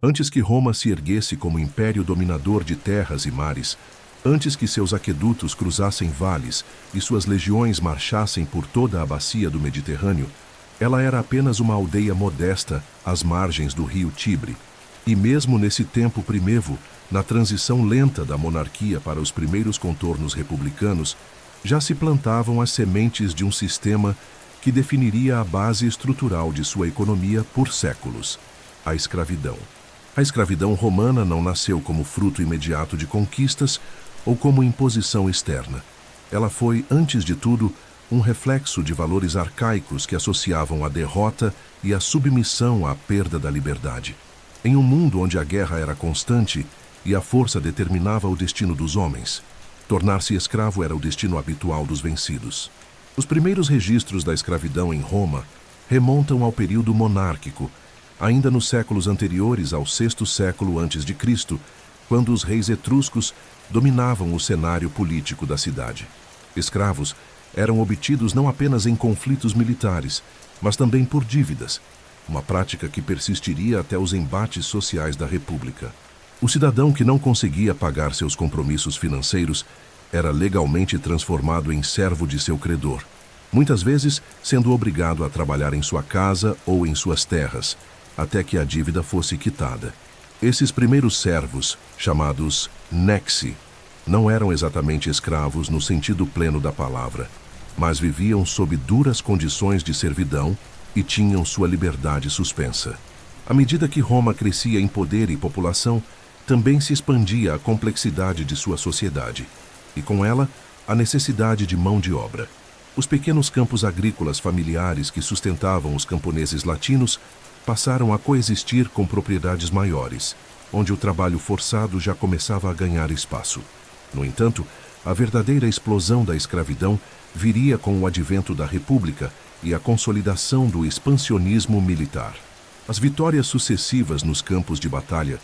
Antes que Roma se erguesse como império dominador de terras e mares, antes que seus aquedutos cruzassem vales e suas legiões marchassem por toda a bacia do Mediterrâneo, ela era apenas uma aldeia modesta às margens do rio Tibre. E mesmo nesse tempo primevo, na transição lenta da monarquia para os primeiros contornos republicanos, já se plantavam as sementes de um sistema que definiria a base estrutural de sua economia por séculos: a escravidão. A escravidão romana não nasceu como fruto imediato de conquistas ou como imposição externa. Ela foi, antes de tudo, um reflexo de valores arcaicos que associavam a derrota e a submissão à perda da liberdade. Em um mundo onde a guerra era constante e a força determinava o destino dos homens, tornar-se escravo era o destino habitual dos vencidos. Os primeiros registros da escravidão em Roma remontam ao período monárquico, ainda nos séculos anteriores ao sexto século a.C., quando os reis etruscos dominavam o cenário político da cidade. Escravos eram obtidos não apenas em conflitos militares, mas também por dívidas, uma prática que persistiria até os embates sociais da República. O cidadão que não conseguia pagar seus compromissos financeiros era legalmente transformado em servo de seu credor, muitas vezes sendo obrigado a trabalhar em sua casa ou em suas terras, até que a dívida fosse quitada. Esses primeiros servos, chamados nexi, não eram exatamente escravos no sentido pleno da palavra, mas viviam sob duras condições de servidão e tinham sua liberdade suspensa. À medida que Roma crescia em poder e população, também se expandia a complexidade de sua sociedade, e com ela, a necessidade de mão de obra. Os pequenos campos agrícolas familiares que sustentavam os camponeses latinos passaram a coexistir com propriedades maiores, onde o trabalho forçado já começava a ganhar espaço. No entanto, a verdadeira explosão da escravidão viria com o advento da República e a consolidação do expansionismo militar. As vitórias sucessivas nos campos de batalha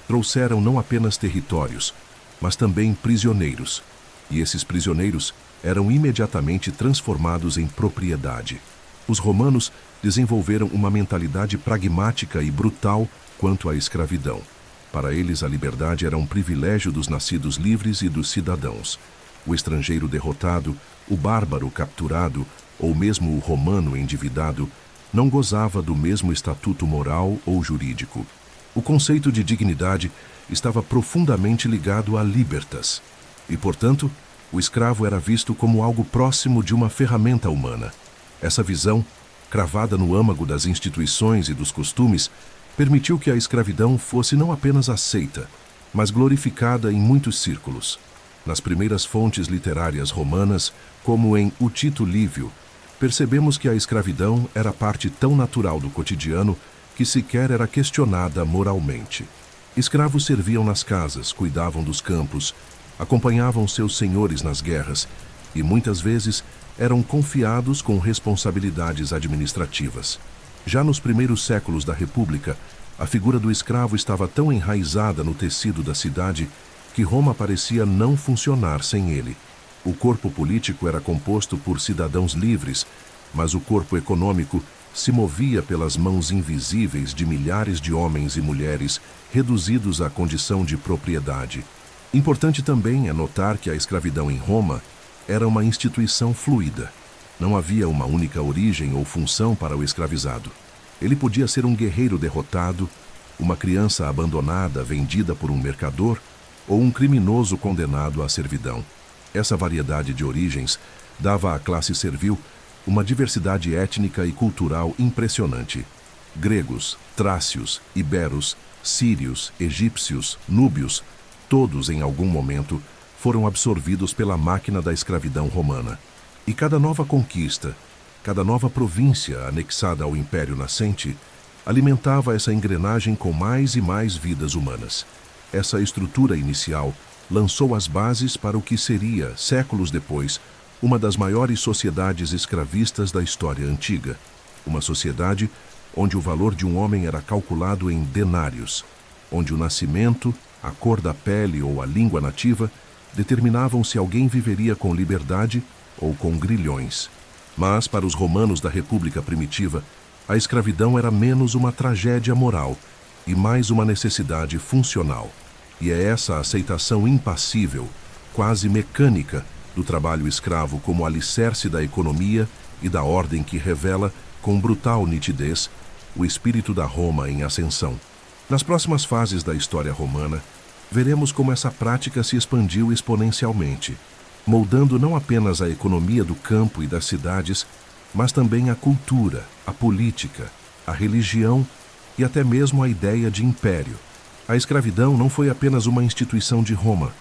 trouxeram não apenas territórios, mas também prisioneiros, e esses prisioneiros eram imediatamente transformados em propriedade. Os romanos desenvolveram uma mentalidade pragmática e brutal quanto à escravidão. Para eles, a liberdade era um privilégio dos nascidos livres e dos cidadãos. O estrangeiro derrotado, o bárbaro capturado, ou mesmo o romano endividado, não gozava do mesmo estatuto moral ou jurídico. O conceito de dignidade estava profundamente ligado a libertas, e, portanto, o escravo era visto como algo próximo de uma ferramenta humana. Essa visão, cravada no âmago das instituições e dos costumes, permitiu que a escravidão fosse não apenas aceita, mas glorificada em muitos círculos. Nas primeiras fontes literárias romanas, como em O Tito Livio, percebemos que a escravidão era parte tão natural do cotidiano que sequer era questionada moralmente. Escravos serviam nas casas, cuidavam dos campos, acompanhavam seus senhores nas guerras e, muitas vezes, eram confiados com responsabilidades administrativas. Já nos primeiros séculos da República, a figura do escravo estava tão enraizada no tecido da cidade que Roma parecia não funcionar sem ele. O corpo político era composto por cidadãos livres, mas o corpo econômico se movia pelas mãos invisíveis de milhares de homens e mulheres reduzidos à condição de propriedade. Importante também é notar que a escravidão em Roma era uma instituição fluida. Não havia uma única origem ou função para o escravizado. Ele podia ser um guerreiro derrotado, uma criança abandonada vendida por um mercador ou um criminoso condenado à servidão. Essa variedade de origens dava à classe servil uma diversidade étnica e cultural impressionante. Gregos, trácios, iberos, sírios, egípcios, núbios, todos em algum momento foram absorvidos pela máquina da escravidão romana. E cada nova conquista, cada nova província anexada ao império nascente, alimentava essa engrenagem com mais e mais vidas humanas. Essa estrutura inicial lançou as bases para o que seria, séculos depois, uma das maiores sociedades escravistas da história antiga. Uma sociedade onde o valor de um homem era calculado em denários, onde o nascimento, a cor da pele ou a língua nativa determinavam se alguém viveria com liberdade ou com grilhões. Mas, para os romanos da República Primitiva, a escravidão era menos uma tragédia moral e mais uma necessidade funcional. E é essa a aceitação impassível, quase mecânica, do trabalho escravo como alicerce da economia e da ordem que revela, com brutal nitidez, o espírito da Roma em ascensão. Nas próximas fases da história romana, veremos como essa prática se expandiu exponencialmente, moldando não apenas a economia do campo e das cidades, mas também a cultura, a política, a religião e até mesmo a ideia de império. A escravidão não foi apenas uma instituição de Roma,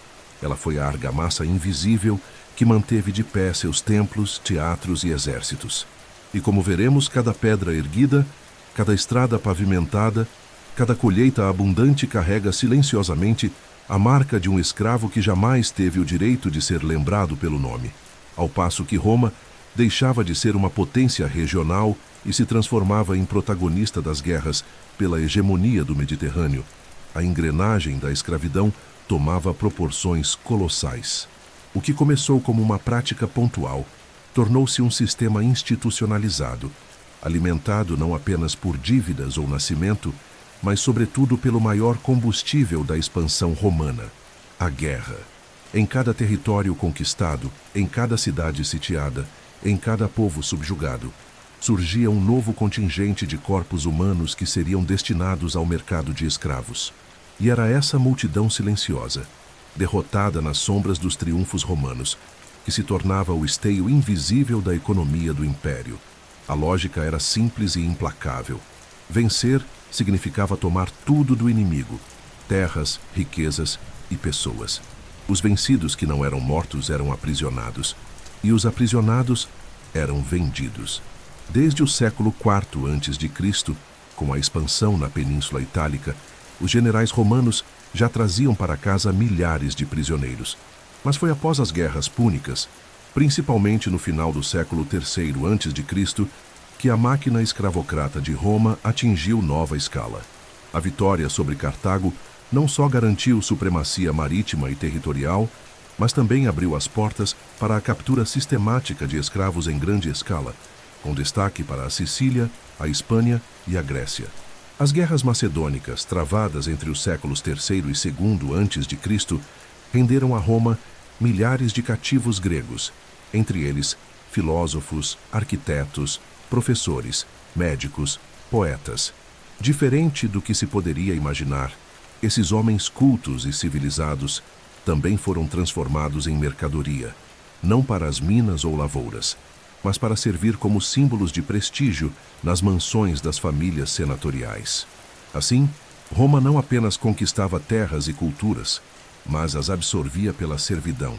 ela foi a argamassa invisível que manteve de pé seus templos, teatros e exércitos. E como veremos, cada pedra erguida, cada estrada pavimentada, cada colheita abundante carrega silenciosamente a marca de um escravo que jamais teve o direito de ser lembrado pelo nome, ao passo que Roma deixava de ser uma potência regional e se transformava em protagonista das guerras pela hegemonia do Mediterrâneo. A engrenagem da escravidão tomava proporções colossais. O que começou como uma prática pontual tornou-se um sistema institucionalizado, alimentado não apenas por dívidas ou nascimento, mas sobretudo pelo maior combustível da expansão romana, a guerra. Em cada território conquistado, em cada cidade sitiada, em cada povo subjugado, surgia um novo contingente de corpos humanos que seriam destinados ao mercado de escravos. E era essa multidão silenciosa, derrotada nas sombras dos triunfos romanos, que se tornava o esteio invisível da economia do império. A lógica era simples e implacável. Vencer significava tomar tudo do inimigo: terras, riquezas e pessoas. Os vencidos que não eram mortos eram aprisionados, e os aprisionados eram vendidos. Desde o século IV a.C., com a expansão na Península Itálica, os generais romanos já traziam para casa milhares de prisioneiros. Mas foi após as guerras púnicas, principalmente no final do século III a.C., que a máquina escravocrata de Roma atingiu nova escala. A vitória sobre Cartago não só garantiu supremacia marítima e territorial, mas também abriu as portas para a captura sistemática de escravos em grande escala, com destaque para a Sicília, a Espanha e a Grécia. As guerras macedônicas, travadas entre os séculos III e II a.C., renderam a Roma milhares de cativos gregos, entre eles filósofos, arquitetos, professores, médicos, poetas. Diferente do que se poderia imaginar, esses homens cultos e civilizados também foram transformados em mercadoria, não para as minas ou lavouras, mas para servir como símbolos de prestígio nas mansões das famílias senatoriais. Assim, Roma não apenas conquistava terras e culturas, mas as absorvia pela servidão,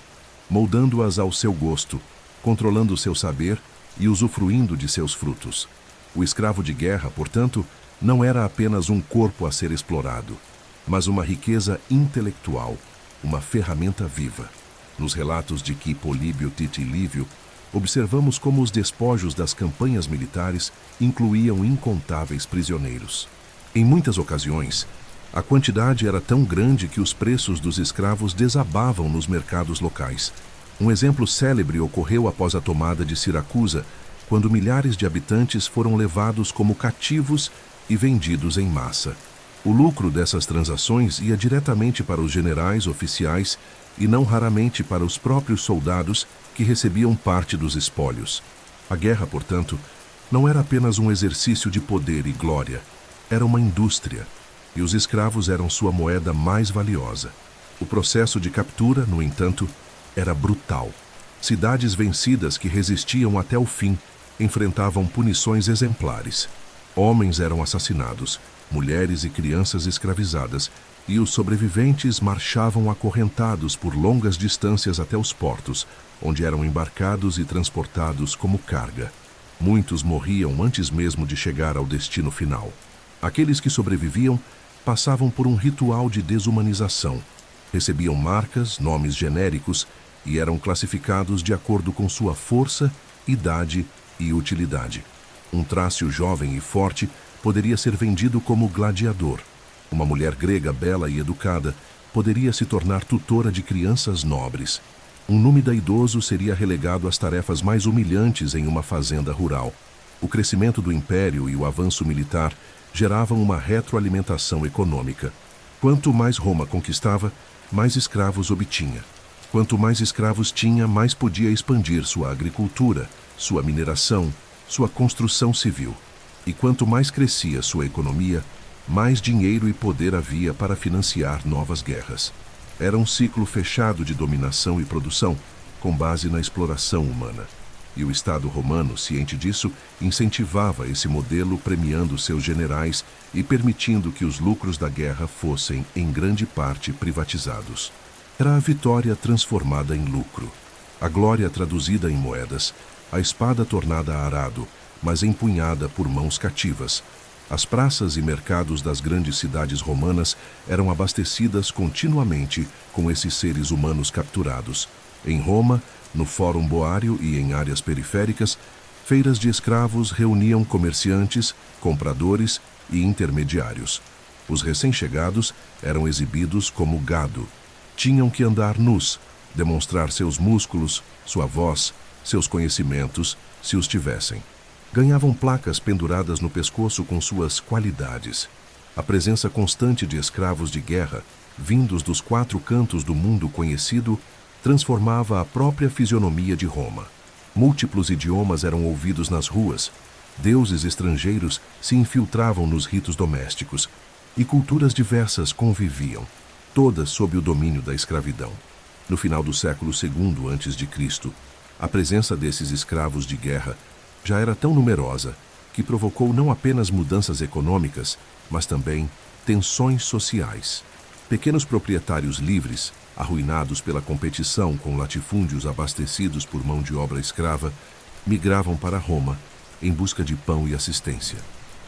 moldando-as ao seu gosto, controlando seu saber e usufruindo de seus frutos. O escravo de guerra, portanto, não era apenas um corpo a ser explorado, mas uma riqueza intelectual, uma ferramenta viva. Nos relatos de que Políbio Tito Livio, observamos como os despojos das campanhas militares incluíam incontáveis prisioneiros. Em muitas ocasiões, a quantidade era tão grande que os preços dos escravos desabavam nos mercados locais. Um exemplo célebre ocorreu após a tomada de Siracusa, quando milhares de habitantes foram levados como cativos e vendidos em massa. O lucro dessas transações ia diretamente para os generais oficiais e não raramente para os próprios soldados que recebiam parte dos espólios. A guerra, portanto, não era apenas um exercício de poder e glória, era uma indústria, e os escravos eram sua moeda mais valiosa. O processo de captura, no entanto, era brutal. Cidades vencidas que resistiam até o fim enfrentavam punições exemplares. Homens eram assassinados, mulheres e crianças escravizadas, e os sobreviventes marchavam acorrentados por longas distâncias até os portos, onde eram embarcados e transportados como carga. Muitos morriam antes mesmo de chegar ao destino final. Aqueles que sobreviviam passavam por um ritual de desumanização. Recebiam marcas, nomes genéricos e eram classificados de acordo com sua força, idade e utilidade. Um trácio jovem e forte poderia ser vendido como gladiador. Uma mulher grega bela e educada poderia se tornar tutora de crianças nobres. Um númida idoso seria relegado às tarefas mais humilhantes em uma fazenda rural. O crescimento do império e o avanço militar geravam uma retroalimentação econômica. Quanto mais Roma conquistava, mais escravos obtinha. Quanto mais escravos tinha, mais podia expandir sua agricultura, sua mineração, sua construção civil. E quanto mais crescia sua economia, mais dinheiro e poder havia para financiar novas guerras. Era um ciclo fechado de dominação e produção, com base na exploração humana. E o Estado romano, ciente disso, incentivava esse modelo, premiando seus generais e permitindo que os lucros da guerra fossem, em grande parte, privatizados. Era a vitória transformada em lucro, a glória traduzida em moedas, a espada tornada a arado, mas empunhada por mãos cativas. As praças e mercados das grandes cidades romanas eram abastecidas continuamente com esses seres humanos capturados. Em Roma, no Fórum Boário e em áreas periféricas, feiras de escravos reuniam comerciantes, compradores e intermediários. Os recém-chegados eram exibidos como gado. Tinham que andar nus, demonstrar seus músculos, sua voz, seus conhecimentos, se os tivessem. Ganhavam placas penduradas no pescoço com suas qualidades. A presença constante de escravos de guerra, vindos dos 4 cantos do mundo conhecido, transformava a própria fisionomia de Roma. Múltiplos idiomas eram ouvidos nas ruas, deuses estrangeiros se infiltravam nos ritos domésticos, e culturas diversas conviviam, todas sob o domínio da escravidão. No final do século II a.C., a presença desses escravos de guerra já era tão numerosa que provocou não apenas mudanças econômicas, mas também tensões sociais. Pequenos proprietários livres, arruinados pela competição com latifúndios abastecidos por mão de obra escrava, migravam para Roma em busca de pão e assistência.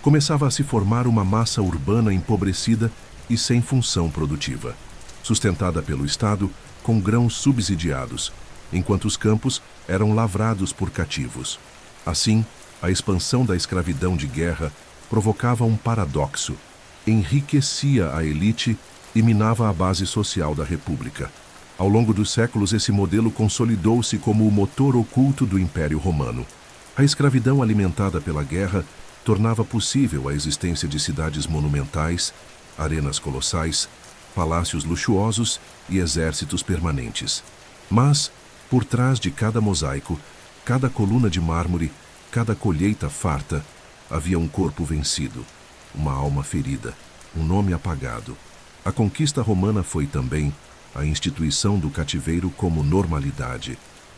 Começava a se formar uma massa urbana empobrecida e sem função produtiva, sustentada pelo Estado com grãos subsidiados, enquanto os campos eram lavrados por cativos. Assim, a expansão da escravidão de guerra provocava um paradoxo: enriquecia a elite e minava a base social da República. Ao longo dos séculos, esse modelo consolidou-se como o motor oculto do Império Romano. A escravidão alimentada pela guerra tornava possível a existência de cidades monumentais, arenas colossais, palácios luxuosos e exércitos permanentes. Mas, por trás de cada mosaico, cada coluna de mármore, cada colheita farta, havia um corpo vencido, uma alma ferida, um nome apagado. A conquista romana foi também a instituição do cativeiro como normalidade,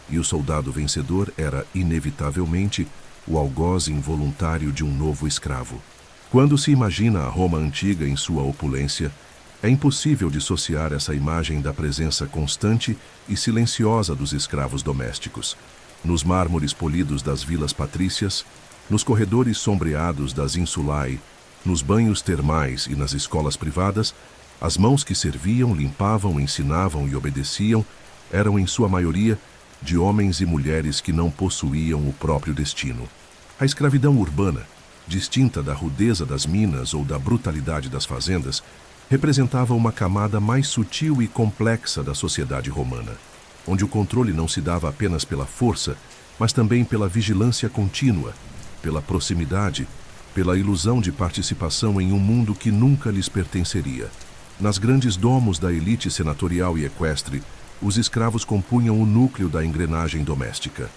e o soldado vencedor era, inevitavelmente, o algoz involuntário de um novo escravo. Quando se imagina a Roma antiga em sua opulência, é impossível dissociar essa imagem da presença constante e silenciosa dos escravos domésticos. Nos mármores polidos das vilas patrícias, nos corredores sombreados das insulae, nos banhos termais e nas escolas privadas, as mãos que serviam, limpavam, ensinavam e obedeciam eram, em sua maioria, de homens e mulheres que não possuíam o próprio destino. A escravidão urbana, distinta da rudeza das minas ou da brutalidade das fazendas, representava uma camada mais sutil e complexa da sociedade romana, onde o controle não se dava apenas pela força, mas também pela vigilância contínua, pela proximidade, pela ilusão de participação em um mundo que nunca lhes pertenceria. Nas grandes domos da elite senatorial e equestre, os escravos compunham o núcleo da engrenagem doméstica.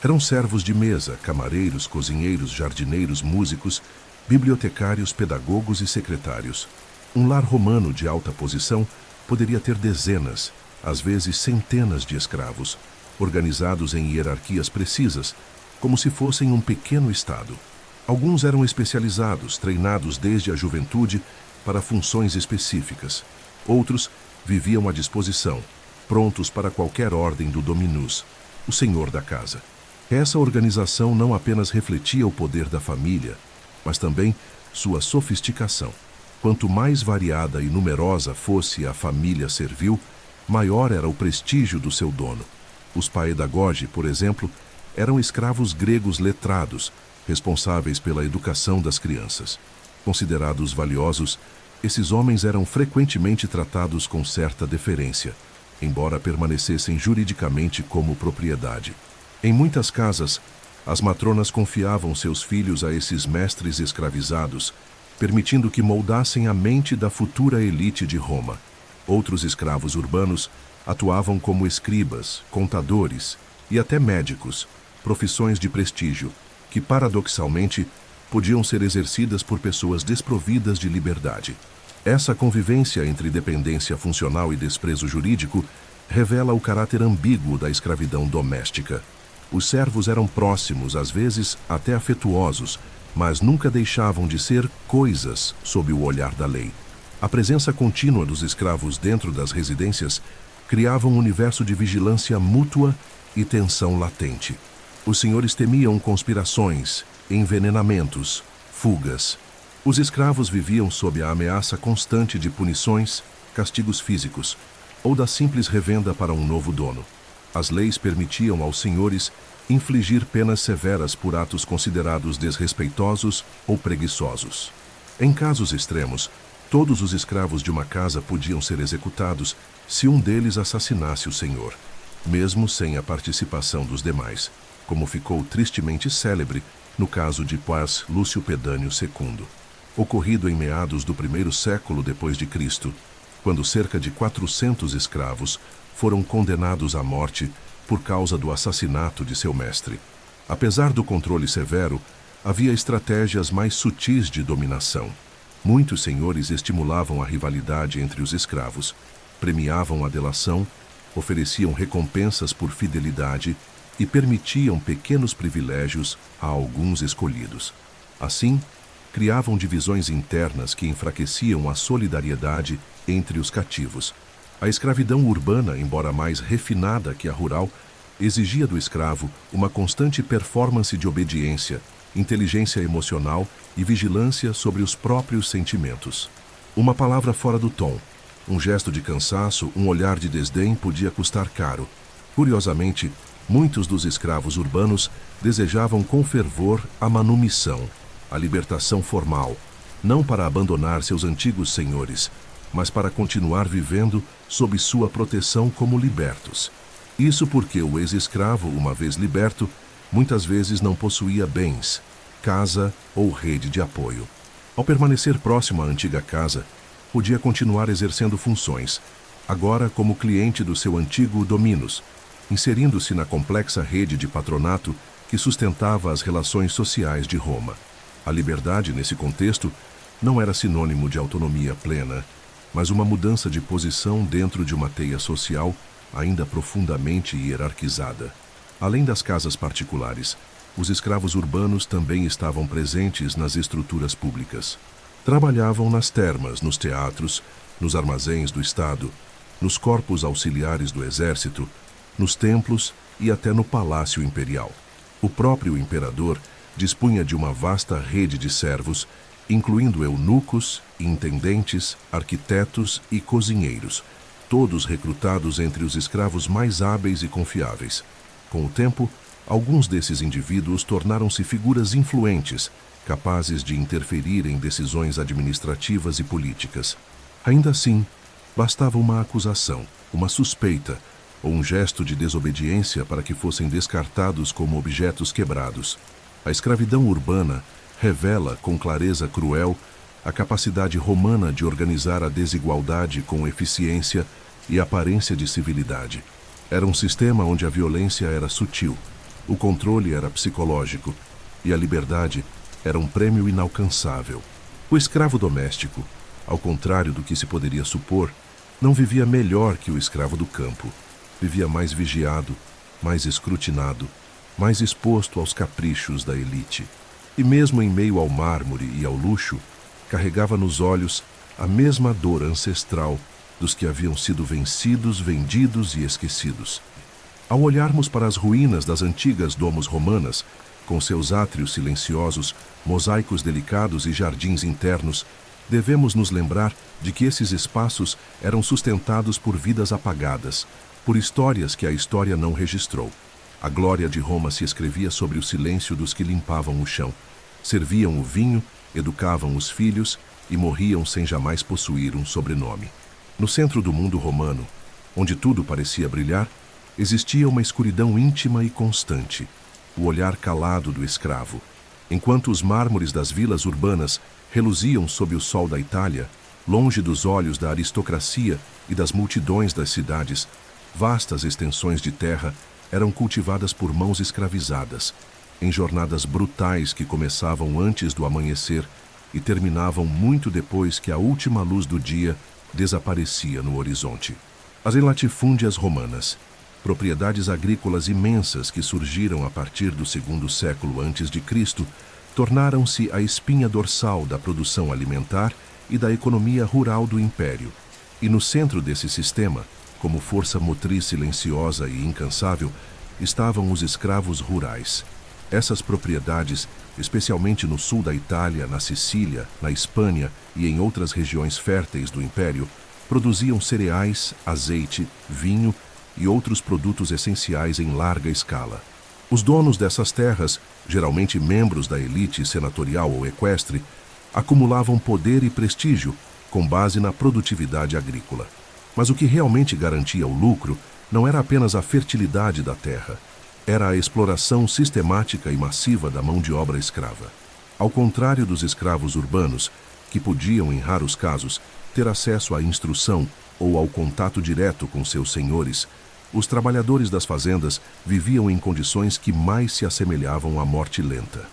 Eram servos de mesa, camareiros, cozinheiros, jardineiros, músicos, bibliotecários, pedagogos e secretários. Um lar romano de alta posição poderia ter dezenas, às vezes centenas de escravos, organizados em hierarquias precisas, como se fossem um pequeno estado. Alguns eram especializados, treinados desde a juventude para funções específicas. Outros viviam à disposição, prontos para qualquer ordem do dominus, o senhor da casa. Essa organização não apenas refletia o poder da família, mas também sua sofisticação. Quanto mais variada e numerosa fosse a família servil, maior era o prestígio do seu dono. Os paedagogi, por exemplo, eram escravos gregos letrados, responsáveis pela educação das crianças. Considerados valiosos, esses homens eram frequentemente tratados com certa deferência, embora permanecessem juridicamente como propriedade. Em muitas casas, as matronas confiavam seus filhos a esses mestres escravizados, permitindo que moldassem a mente da futura elite de Roma. Outros escravos urbanos atuavam como escribas, contadores e até médicos, profissões de prestígio, que paradoxalmente podiam ser exercidas por pessoas desprovidas de liberdade. Essa convivência entre dependência funcional e desprezo jurídico revela o caráter ambíguo da escravidão doméstica. Os servos eram próximos, às vezes até afetuosos, mas nunca deixavam de ser coisas sob o olhar da lei. A presença contínua dos escravos dentro das residências criava um universo de vigilância mútua e tensão latente. Os senhores temiam conspirações, envenenamentos, fugas. Os escravos viviam sob a ameaça constante de punições, castigos físicos ou da simples revenda para um novo dono. As leis permitiam aos senhores infligir penas severas por atos considerados desrespeitosos ou preguiçosos. Em casos extremos, todos os escravos de uma casa podiam ser executados se um deles assassinasse o senhor, mesmo sem a participação dos demais, como ficou tristemente célebre no caso de Pais Lúcio Pedâneo II, ocorrido em meados do primeiro século depois de Cristo, quando cerca de 400 escravos foram condenados à morte por causa do assassinato de seu mestre. Apesar do controle severo, havia estratégias mais sutis de dominação. Muitos senhores estimulavam a rivalidade entre os escravos, premiavam a delação, ofereciam recompensas por fidelidade e permitiam pequenos privilégios a alguns escolhidos. Assim, criavam divisões internas que enfraqueciam a solidariedade entre os cativos. A escravidão urbana, embora mais refinada que a rural, exigia do escravo uma constante performance de obediência, inteligência emocional e vigilância sobre os próprios sentimentos. Uma palavra fora do tom, um gesto de cansaço, um olhar de desdém podia custar caro. Curiosamente, muitos dos escravos urbanos desejavam com fervor a manumissão, a libertação formal, não para abandonar seus antigos senhores, mas para continuar vivendo sob sua proteção como libertos. Isso porque o ex-escravo, uma vez liberto, muitas vezes não possuía bens, casa ou rede de apoio. Ao permanecer próximo à antiga casa, podia continuar exercendo funções, agora como cliente do seu antigo dominus, inserindo-se na complexa rede de patronato que sustentava as relações sociais de Roma. A liberdade, nesse contexto, não era sinônimo de autonomia plena, mas uma mudança de posição dentro de uma teia social ainda profundamente hierarquizada. Além das casas particulares, os escravos urbanos também estavam presentes nas estruturas públicas. Trabalhavam nas termas, nos teatros, nos armazéns do Estado, nos corpos auxiliares do exército, nos templos e até no palácio imperial. O próprio imperador dispunha de uma vasta rede de servos, incluindo eunucos, intendentes, arquitetos e cozinheiros, todos recrutados entre os escravos mais hábeis e confiáveis. Com o tempo, alguns desses indivíduos tornaram-se figuras influentes, capazes de interferir em decisões administrativas e políticas. Ainda assim, bastava uma acusação, uma suspeita ou um gesto de desobediência para que fossem descartados como objetos quebrados. A escravidão urbana revela com clareza cruel a capacidade romana de organizar a desigualdade com eficiência e aparência de civilidade. Era um sistema onde a violência era sutil, o controle era psicológico e a liberdade era um prêmio inalcançável. O escravo doméstico, ao contrário do que se poderia supor, não vivia melhor que o escravo do campo. Vivia mais vigiado, mais escrutinado, mais exposto aos caprichos da elite. E mesmo em meio ao mármore e ao luxo, carregava nos olhos a mesma dor ancestral dos que haviam sido vencidos, vendidos e esquecidos. Ao olharmos para as ruínas das antigas domos romanas, com seus átrios silenciosos, mosaicos delicados e jardins internos, devemos nos lembrar de que esses espaços eram sustentados por vidas apagadas, por histórias que a história não registrou. A glória de Roma se escrevia sobre o silêncio dos que limpavam o chão, serviam o vinho, educavam os filhos e morriam sem jamais possuir um sobrenome. No centro do mundo romano, onde tudo parecia brilhar, existia uma escuridão íntima e constante, o olhar calado do escravo, enquanto os mármores das vilas urbanas Reluziam sob o sol da Itália, longe dos olhos da aristocracia e das multidões das cidades. Vastas extensões de terra eram cultivadas por mãos escravizadas, em jornadas brutais que começavam antes do amanhecer e terminavam muito depois que a última luz do dia desaparecia no horizonte. As latifúndias romanas, propriedades agrícolas imensas que surgiram a partir do segundo século a.C., tornaram-se a espinha dorsal da produção alimentar e da economia rural do império. E no centro desse sistema, como força motriz silenciosa e incansável, estavam os escravos rurais. Essas propriedades, especialmente no sul da Itália, na Sicília, na Espanha e em outras regiões férteis do império, produziam cereais, azeite, vinho e outros produtos essenciais em larga escala. Os donos dessas terras, geralmente membros da elite senatorial ou equestre, acumulavam poder e prestígio com base na produtividade agrícola. Mas o que realmente garantia o lucro não era apenas a fertilidade da terra, era a exploração sistemática e massiva da mão de obra escrava. Ao contrário dos escravos urbanos, que podiam, em raros casos, ter acesso à instrução ou ao contato direto com seus senhores, os trabalhadores das fazendas viviam em condições que mais se assemelhavam à morte lenta.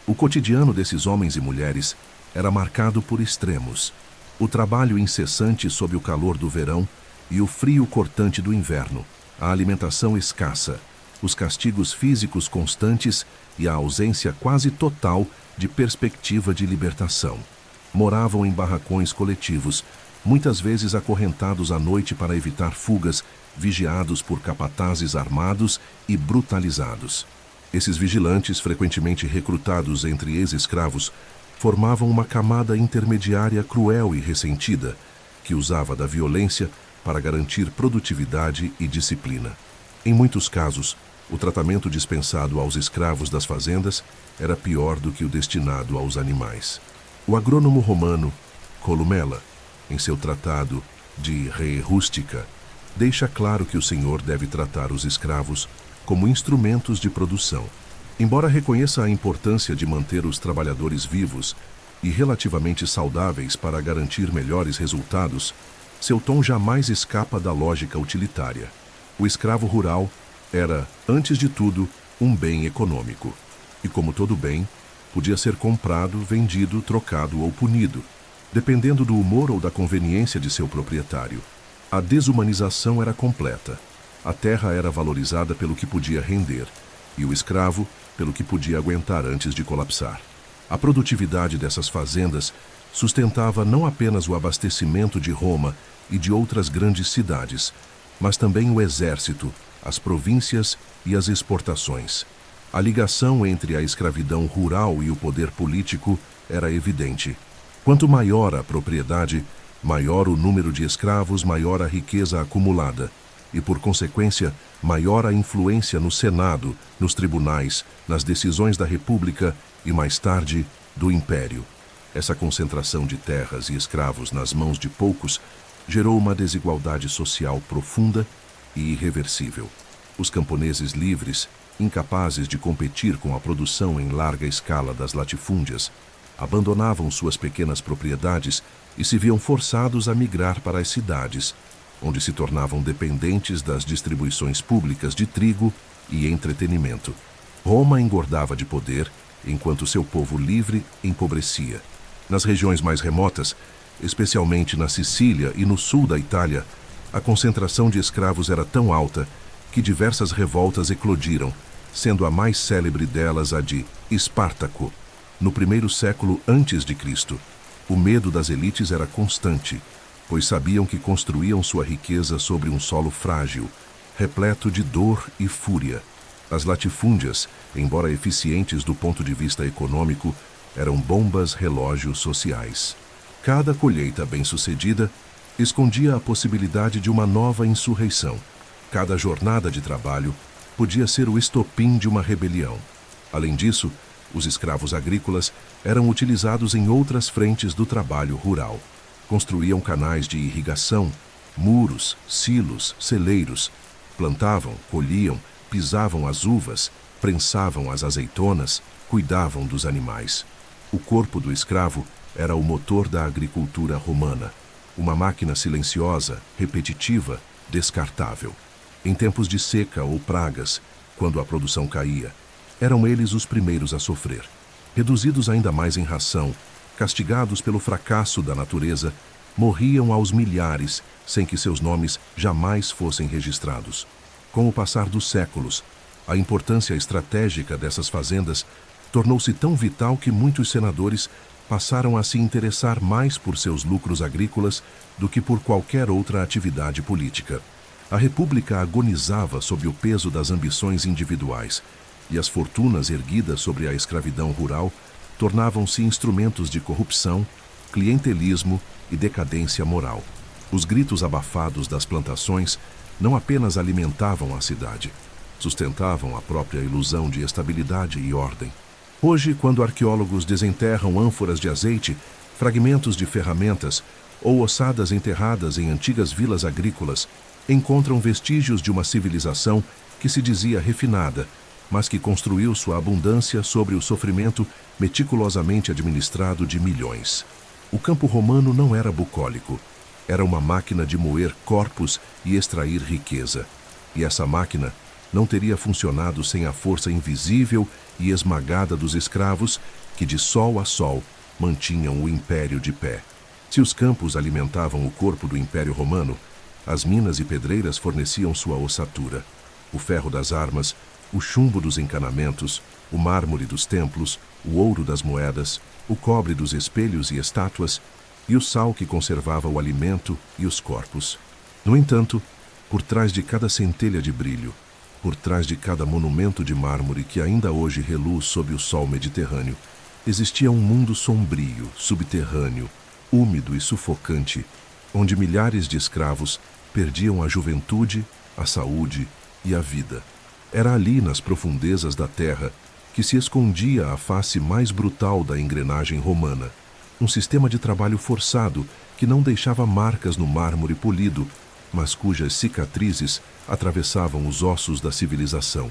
O cotidiano desses homens e mulheres era marcado por extremos: o trabalho incessante sob o calor do verão e o frio cortante do inverno, a alimentação escassa, os castigos físicos constantes e a ausência quase total de perspectiva de libertação. Moravam em barracões coletivos, muitas vezes acorrentados à noite para evitar fugas, vigiados por capatazes armados e brutalizados. Esses vigilantes, frequentemente recrutados entre ex-escravos, formavam uma camada intermediária cruel e ressentida, que usava da violência para garantir produtividade e disciplina. Em muitos casos, o tratamento dispensado aos escravos das fazendas era pior do que o destinado aos animais. O agrônomo romano Columella, em seu tratado de Re Rustica, deixa claro que o senhor deve tratar os escravos como instrumentos de produção. Embora reconheça a importância de manter os trabalhadores vivos e relativamente saudáveis para garantir melhores resultados, seu tom jamais escapa da lógica utilitária. O escravo rural era, antes de tudo, um bem econômico. E como todo bem, podia ser comprado, vendido, trocado ou punido, dependendo do humor ou da conveniência de seu proprietário. A desumanização era completa. A terra era valorizada pelo que podia render, e o escravo pelo que podia aguentar antes de colapsar. A produtividade dessas fazendas sustentava não apenas o abastecimento de Roma e de outras grandes cidades, mas também o exército, as províncias e as exportações. A ligação entre a escravidão rural e o poder político era evidente. Quanto maior a propriedade, maior o número de escravos, maior a riqueza acumulada, e, por consequência, maior a influência no Senado, nos tribunais, nas decisões da República e, mais tarde, do Império. Essa concentração de terras e escravos nas mãos de poucos gerou uma desigualdade social profunda e irreversível. Os camponeses livres, incapazes de competir com a produção em larga escala das latifúndias, abandonavam suas pequenas propriedades e se viam forçados a migrar para as cidades, onde se tornavam dependentes das distribuições públicas de trigo e entretenimento. Roma engordava de poder, enquanto seu povo livre empobrecia. Nas regiões mais remotas, especialmente na Sicília e no sul da Itália, a concentração de escravos era tão alta que diversas revoltas eclodiram, sendo a mais célebre delas a de Espartaco, no primeiro século a.C. O medo das elites era constante, pois sabiam que construíam sua riqueza sobre um solo frágil, repleto de dor e fúria. As latifúndias, embora eficientes do ponto de vista econômico, eram bombas-relógio sociais. Cada colheita bem-sucedida escondia a possibilidade de uma nova insurreição. Cada jornada de trabalho podia ser o estopim de uma rebelião. Além disso, os escravos agrícolas eram utilizados em outras frentes do trabalho rural. Construíam canais de irrigação, muros, silos, celeiros. Plantavam, colhiam, pisavam as uvas, prensavam as azeitonas, cuidavam dos animais. O corpo do escravo era o motor da agricultura romana, uma máquina silenciosa, repetitiva, descartável. Em tempos de seca ou pragas, quando a produção caía, eram eles os primeiros a sofrer. Reduzidos ainda mais em ração, castigados pelo fracasso da natureza, morriam aos milhares sem que seus nomes jamais fossem registrados. Com o passar dos séculos, a importância estratégica dessas fazendas tornou-se tão vital que muitos senadores passaram a se interessar mais por seus lucros agrícolas do que por qualquer outra atividade política. A República agonizava sob o peso das ambições individuais, e as fortunas erguidas sobre a escravidão rural tornavam-se instrumentos de corrupção, clientelismo e decadência moral. Os gritos abafados das plantações não apenas alimentavam a cidade, sustentavam a própria ilusão de estabilidade e ordem. Hoje, quando arqueólogos desenterram ânforas de azeite, fragmentos de ferramentas ou ossadas enterradas em antigas vilas agrícolas, encontram vestígios de uma civilização que se dizia refinada, mas que construiu sua abundância sobre o sofrimento meticulosamente administrado de milhões. O campo romano não era bucólico, era uma máquina de moer corpos e extrair riqueza. E essa máquina não teria funcionado sem a força invisível e esmagada dos escravos que, de sol a sol, mantinham o império de pé. Se os campos alimentavam o corpo do Império Romano, as minas e pedreiras forneciam sua ossatura. O ferro das armas, o chumbo dos encanamentos, o mármore dos templos, o ouro das moedas, o cobre dos espelhos e estátuas, e o sal que conservava o alimento e os corpos. No entanto, por trás de cada centelha de brilho, por trás de cada monumento de mármore que ainda hoje reluz sob o sol mediterrâneo, existia um mundo sombrio, subterrâneo, úmido e sufocante, onde milhares de escravos perdiam a juventude, a saúde e a vida. Era ali, nas profundezas da terra, que se escondia a face mais brutal da engrenagem romana, um sistema de trabalho forçado que não deixava marcas no mármore polido, mas cujas cicatrizes atravessavam os ossos da civilização.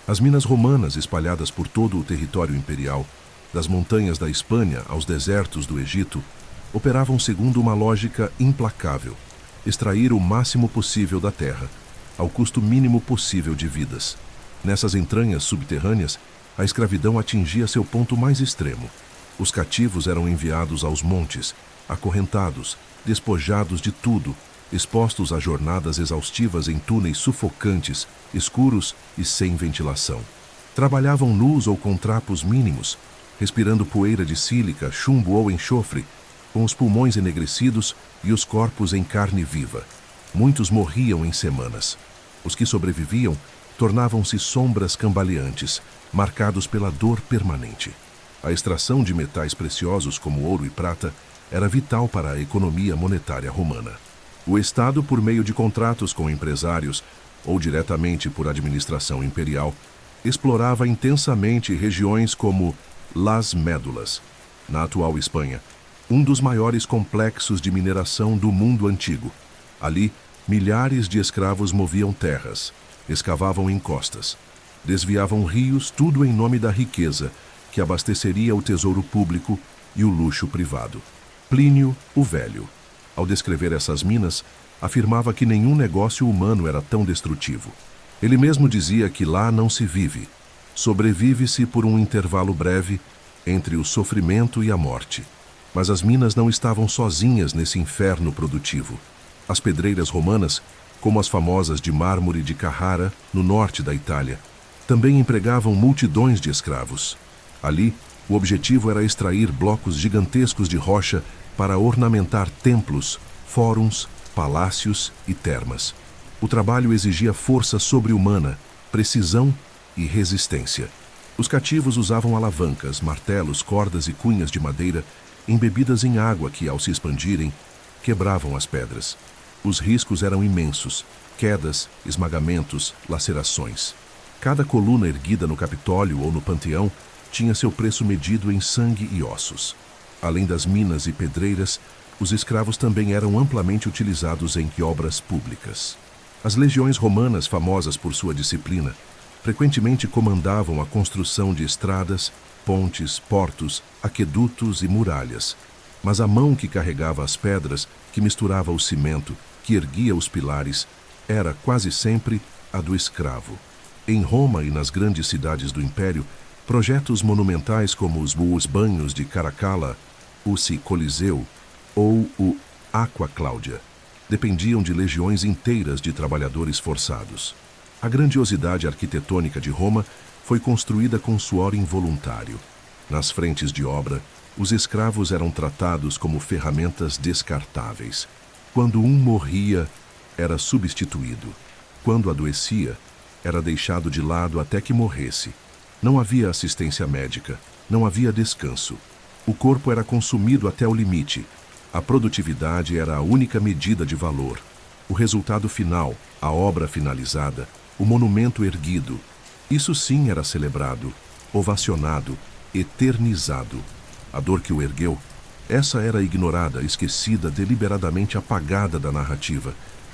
As minas romanas, espalhadas por todo o território imperial, das montanhas da Espanha aos desertos do Egito, operavam segundo uma lógica implacável: extrair o máximo possível da terra, ao custo mínimo possível de vidas. Nessas entranhas subterrâneas, a escravidão atingia seu ponto mais extremo. Os cativos eram enviados aos montes, acorrentados, despojados de tudo, expostos a jornadas exaustivas em túneis sufocantes, escuros e sem ventilação. Trabalhavam nus ou com trapos mínimos, respirando poeira de sílica, chumbo ou enxofre, com os pulmões enegrecidos e os corpos em carne viva. Muitos morriam em semanas. Os que sobreviviam tornavam-se sombras cambaleantes, marcados pela dor permanente. A extração de metais preciosos como ouro e prata era vital para a economia monetária romana. O Estado, por meio de contratos com empresários ou diretamente por administração imperial, explorava intensamente regiões como Las Médulas, na atual Espanha, um dos maiores complexos de mineração do mundo antigo. Ali, milhares de escravos moviam terras, escavavam encostas, desviavam rios, tudo em nome da riqueza, que abasteceria o tesouro público e o luxo privado. Plínio, o Velho, ao descrever essas minas, afirmava que nenhum negócio humano era tão destrutivo. Ele mesmo dizia que lá não se vive, sobrevive-se por um intervalo breve entre o sofrimento e a morte. Mas as minas não estavam sozinhas nesse inferno produtivo. As pedreiras romanas, como as famosas de mármore de Carrara, no norte da Itália, também empregavam multidões de escravos. Ali, o objetivo era extrair blocos gigantescos de rocha para ornamentar templos, fóruns, palácios e termas. O trabalho exigia força sobre-humana, precisão e resistência. Os cativos usavam alavancas, martelos, cordas e cunhas de madeira embebidas em água que, ao se expandirem, quebravam as pedras. Os riscos eram imensos: quedas, esmagamentos, lacerações. Cada coluna erguida no Capitólio ou no Panteão tinha seu preço medido em sangue e ossos. Além das minas e pedreiras, os escravos também eram amplamente utilizados em obras públicas. As legiões romanas, famosas por sua disciplina, frequentemente comandavam a construção de estradas, pontes, portos, aquedutos e muralhas. mas a mão que carregava as pedras, que misturava o cimento, que erguia os pilares, era quase sempre a do escravo. Em Roma e nas grandes cidades do Império, projetos monumentais como os banhos de Caracalla, o Coliseu ou o Aqua Claudia dependiam de legiões inteiras de trabalhadores forçados. A grandiosidade arquitetônica de Roma foi construída com suor involuntário. Nas frentes de obra, os escravos eram tratados como ferramentas descartáveis. Quando um morria, era substituído. Quando adoecia, era deixado de lado até que morresse. Não havia assistência médica, não havia descanso. O corpo era consumido até o limite. A produtividade era a única medida de valor. O resultado final, a obra finalizada, o monumento erguido, isso sim era celebrado, ovacionado, eternizado. A dor que o ergueu, essa era ignorada, esquecida, deliberadamente apagada da narrativa.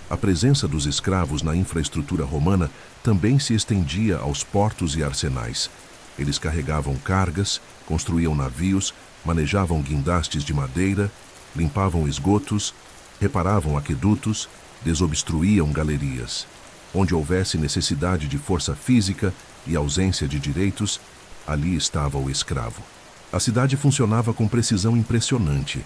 A presença dos escravos na infraestrutura romana também se estendia aos portos e arsenais. Eles carregavam cargas, construíam navios, manejavam guindastes de madeira, limpavam esgotos, reparavam aquedutos, desobstruíam galerias. Onde houvesse necessidade de força física e ausência de direitos, ali estava o escravo. A cidade funcionava com precisão impressionante,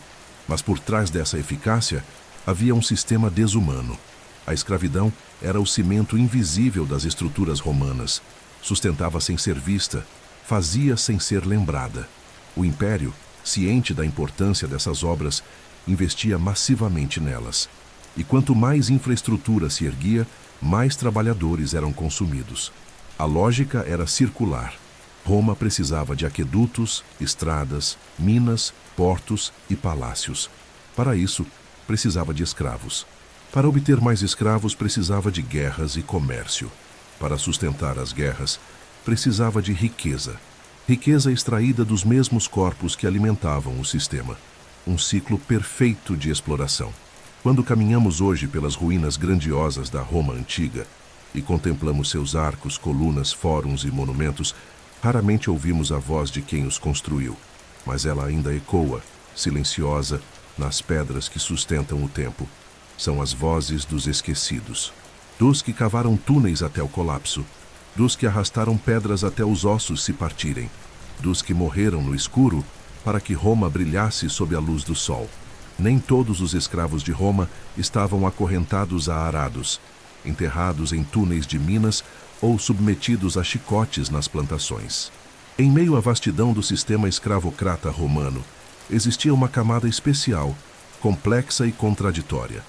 mas por trás dessa eficácia havia um sistema desumano. A escravidão era o cimento invisível das estruturas romanas. Sustentava sem ser vista, fazia sem ser lembrada. O império, ciente da importância dessas obras, investia massivamente nelas. E quanto mais infraestrutura se erguia, mais trabalhadores eram consumidos. A lógica era circular. Roma precisava de aquedutos, estradas, minas, portos e palácios. Para isso, precisava de escravos. Para obter mais escravos, precisava de guerras e comércio. Para sustentar as guerras, precisava de riqueza. Riqueza extraída dos mesmos corpos que alimentavam o sistema. Um ciclo perfeito de exploração. Quando caminhamos hoje pelas ruínas grandiosas da Roma antiga e contemplamos seus arcos, colunas, fóruns e monumentos, raramente ouvimos a voz de quem os construiu, mas ela ainda ecoa, silenciosa, nas pedras que sustentam o tempo. São as vozes dos esquecidos, dos que cavaram túneis até o colapso, dos que arrastaram pedras até os ossos se partirem, dos que morreram no escuro para que Roma brilhasse sob a luz do sol. Nem todos os escravos de Roma estavam acorrentados a arados, enterrados em túneis de minas ou submetidos a chicotes nas plantações. Em meio à vastidão do sistema escravocrata romano, existia uma camada especial, complexa e contraditória,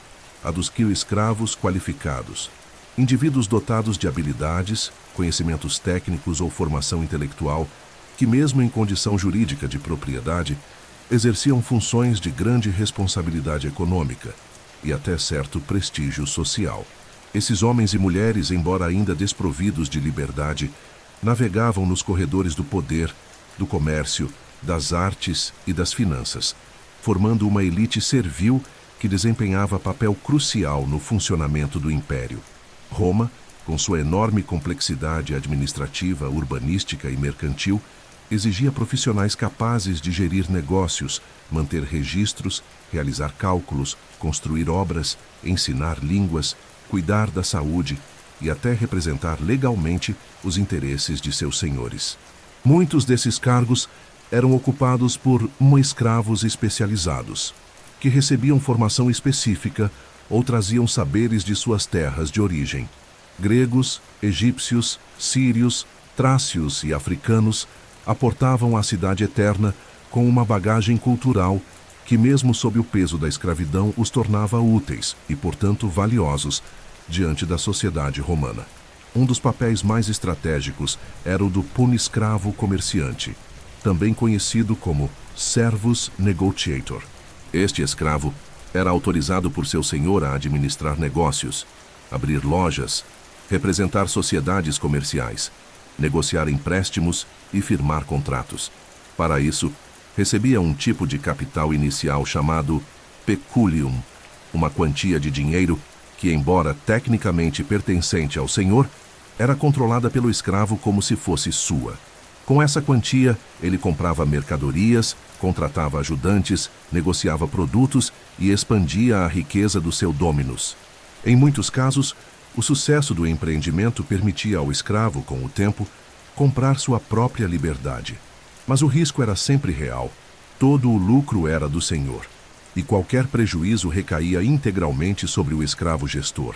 a dos escravos qualificados, indivíduos dotados de habilidades, conhecimentos técnicos ou formação intelectual, que mesmo em condição jurídica de propriedade, exerciam funções de grande responsabilidade econômica e até certo prestígio social. Esses homens e mulheres, embora ainda desprovidos de liberdade, navegavam nos corredores do poder, do comércio, das artes e das finanças, formando uma elite servil que desempenhava papel crucial no funcionamento do império. Roma, com sua enorme complexidade administrativa, urbanística e mercantil, exigia profissionais capazes de gerir negócios, manter registros, realizar cálculos, construir obras, ensinar línguas, cuidar da saúde e até representar legalmente os interesses de seus senhores. Muitos desses cargos eram ocupados por escravos especializados, que recebiam formação específica ou traziam saberes de suas terras de origem. Gregos, egípcios, sírios, trácios e africanos aportavam à cidade eterna com uma bagagem cultural que, mesmo sob o peso da escravidão, os tornava úteis e, portanto, valiosos diante da sociedade romana. Um dos papéis mais estratégicos era o do puniscravo comerciante, também conhecido como servus negotiator. Este escravo era autorizado por seu senhor a administrar negócios, abrir lojas, representar sociedades comerciais, negociar empréstimos e firmar contratos. Para isso, recebia um tipo de capital inicial chamado peculium, uma quantia de dinheiro que, embora tecnicamente pertencente ao senhor, era controlada pelo escravo como se fosse sua. Com essa quantia, ele comprava mercadorias, contratava ajudantes, negociava produtos e expandia a riqueza do seu dominus. Em muitos casos, o sucesso do empreendimento permitia ao escravo, com o tempo, comprar sua própria liberdade. Mas o risco era sempre real. Todo o lucro era do senhor, e qualquer prejuízo recaía integralmente sobre o escravo gestor.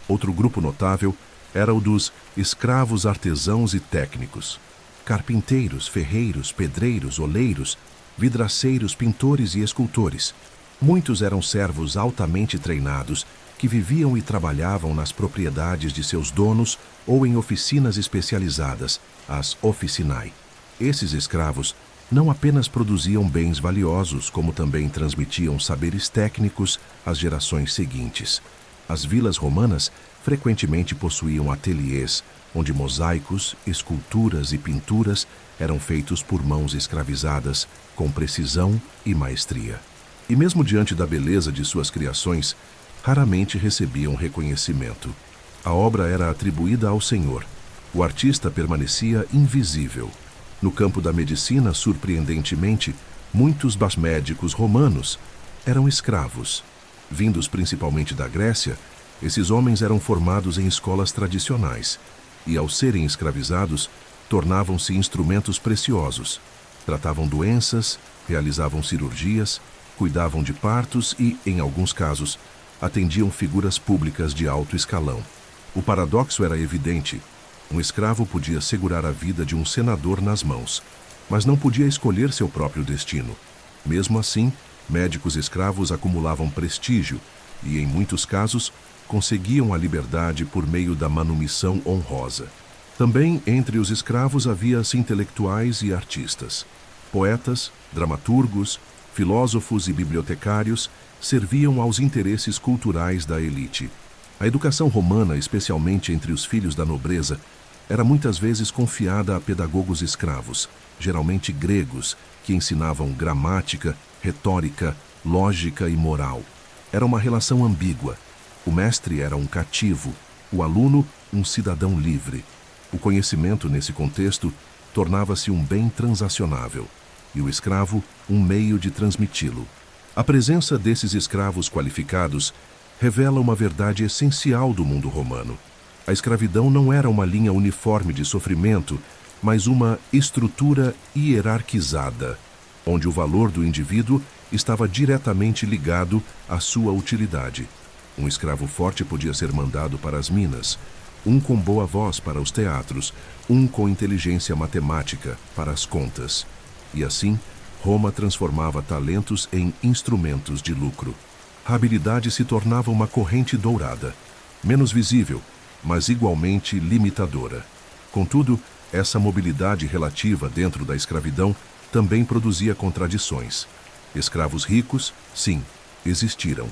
Outro grupo notável era o dos escravos artesãos e técnicos. Carpinteiros, ferreiros, pedreiros, oleiros, vidraceiros, pintores e escultores. Muitos eram servos altamente treinados que viviam e trabalhavam nas propriedades de seus donos ou em oficinas especializadas, as officinae. Esses escravos não apenas produziam bens valiosos, como também transmitiam saberes técnicos às gerações seguintes. As vilas romanas frequentemente possuíam ateliês, onde mosaicos, esculturas e pinturas eram feitos por mãos escravizadas, com precisão e maestria. E mesmo diante da beleza de suas criações, raramente recebiam reconhecimento. A obra era atribuída ao Senhor. O artista permanecia invisível. No campo da medicina, surpreendentemente, muitos médicos romanos eram escravos. Vindos principalmente da Grécia, esses homens eram formados em escolas tradicionais e, ao serem escravizados, tornavam-se instrumentos preciosos. Tratavam doenças, realizavam cirurgias, cuidavam de partos e, em alguns casos, atendiam figuras públicas de alto escalão. O paradoxo era evidente. Um escravo podia segurar a vida de um senador nas mãos, mas não podia escolher seu próprio destino. Mesmo assim, médicos escravos acumulavam prestígio e, em muitos casos, conseguiam a liberdade por meio da manumissão honrosa. Também entre os escravos havia-se intelectuais e artistas. Poetas, dramaturgos, filósofos e bibliotecários serviam aos interesses culturais da elite. A educação romana, especialmente entre os filhos da nobreza, era muitas vezes confiada a pedagogos escravos, geralmente gregos, que ensinavam gramática, retórica, lógica e moral. Era uma relação ambígua. O mestre era um cativo, o aluno um cidadão livre. O conhecimento, nesse contexto, tornava-se um bem transacionável, e o escravo um meio de transmiti-lo. A presença desses escravos qualificados revela uma verdade essencial do mundo romano. A escravidão não era uma linha uniforme de sofrimento, mas uma estrutura hierarquizada, onde o valor do indivíduo estava diretamente ligado à sua utilidade. Um escravo forte podia ser mandado para as minas, um com boa voz para os teatros, um com inteligência matemática para as contas. E assim, Roma transformava talentos em instrumentos de lucro. A habilidade se tornava uma corrente dourada, menos visível, mas igualmente limitadora. Contudo, essa mobilidade relativa dentro da escravidão também produzia contradições. Escravos ricos, sim, existiram.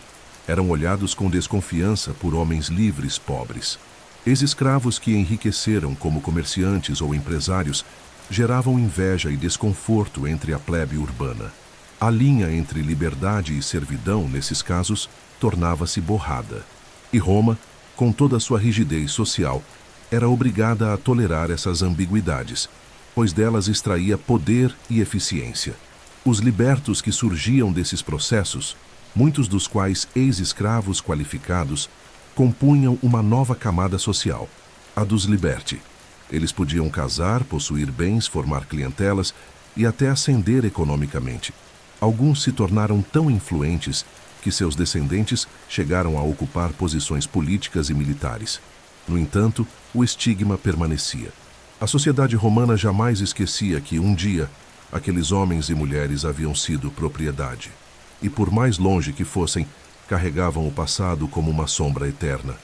Eram olhados com desconfiança por homens livres pobres. Ex-escravos que enriqueceram como comerciantes ou empresários geravam inveja e desconforto entre a plebe urbana. A linha entre liberdade e servidão, nesses casos, tornava-se borrada. E Roma, com toda a sua rigidez social, era obrigada a tolerar essas ambiguidades, pois delas extraía poder e eficiência. Os libertos que surgiam desses processos, muitos dos quais ex-escravos qualificados, compunham uma nova camada social, a dos liberti. Eles podiam casar, possuir bens, formar clientelas e até ascender economicamente. Alguns se tornaram tão influentes que seus descendentes chegaram a ocupar posições políticas e militares. No entanto, o estigma permanecia. A sociedade romana jamais esquecia que, um dia, aqueles homens e mulheres haviam sido propriedade. E por mais longe que fossem, carregavam o passado como uma sombra eterna.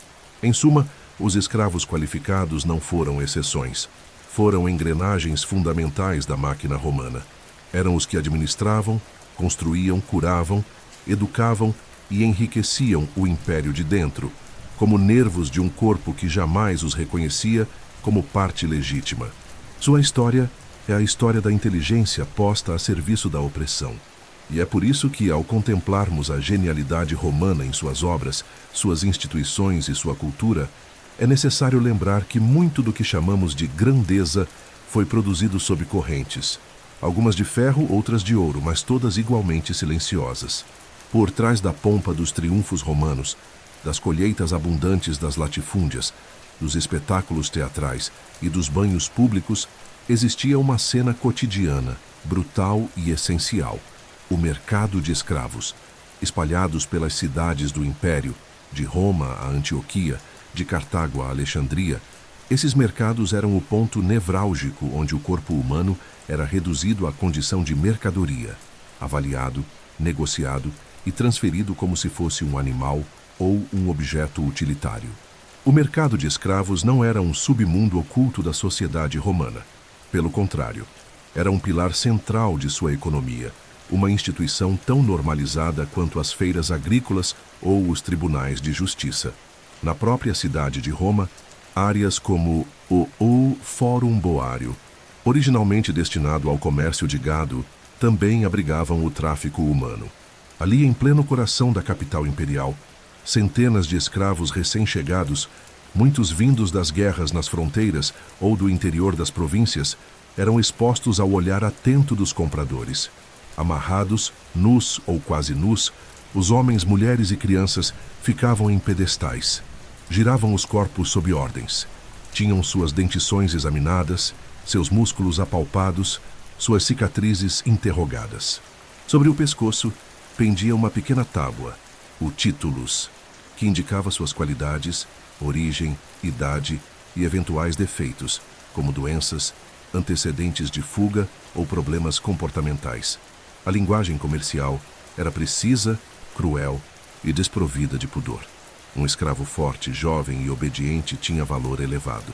Em suma, os escravos qualificados não foram exceções. Foram engrenagens fundamentais da máquina romana. Eram os que administravam, construíam, curavam, educavam e enriqueciam o império de dentro, como nervos de um corpo que jamais os reconhecia como parte legítima. Sua história é a história da inteligência posta a serviço da opressão. E é por isso que, ao contemplarmos a genialidade romana em suas obras, suas instituições e sua cultura, é necessário lembrar que muito do que chamamos de grandeza foi produzido sob correntes, algumas de ferro, outras de ouro, mas todas igualmente silenciosas. Por trás da pompa dos triunfos romanos, das colheitas abundantes das latifúndias, dos espetáculos teatrais e dos banhos públicos, existia uma cena cotidiana, brutal e essencial: o mercado de escravos. Espalhados pelas cidades do Império, de Roma a Antioquia, de Cartago a Alexandria, esses mercados eram o ponto nevrálgico onde o corpo humano era reduzido à condição de mercadoria, avaliado, negociado e transferido como se fosse um animal ou um objeto utilitário. O mercado de escravos não era um submundo oculto da sociedade romana. Pelo contrário, era um pilar central de sua economia, uma instituição tão normalizada quanto as feiras agrícolas ou os tribunais de justiça. Na própria cidade de Roma, áreas como o Fórum Boário, originalmente destinado ao comércio de gado, também abrigavam o tráfico humano. Ali, em pleno coração da capital imperial, centenas de escravos recém-chegados, muitos vindos das guerras nas fronteiras ou do interior das províncias, eram expostos ao olhar atento dos compradores. Amarrados, nus ou quase nus, os homens, mulheres e crianças ficavam em pedestais. Giravam os corpos sob ordens. Tinham suas dentições examinadas, seus músculos apalpados, suas cicatrizes interrogadas. Sobre o pescoço pendia uma pequena tábua, o titulus, que indicava suas qualidades, origem, idade e eventuais defeitos, como doenças, antecedentes de fuga ou problemas comportamentais. A linguagem comercial era precisa, cruel e desprovida de pudor. Um escravo forte, jovem e obediente tinha valor elevado.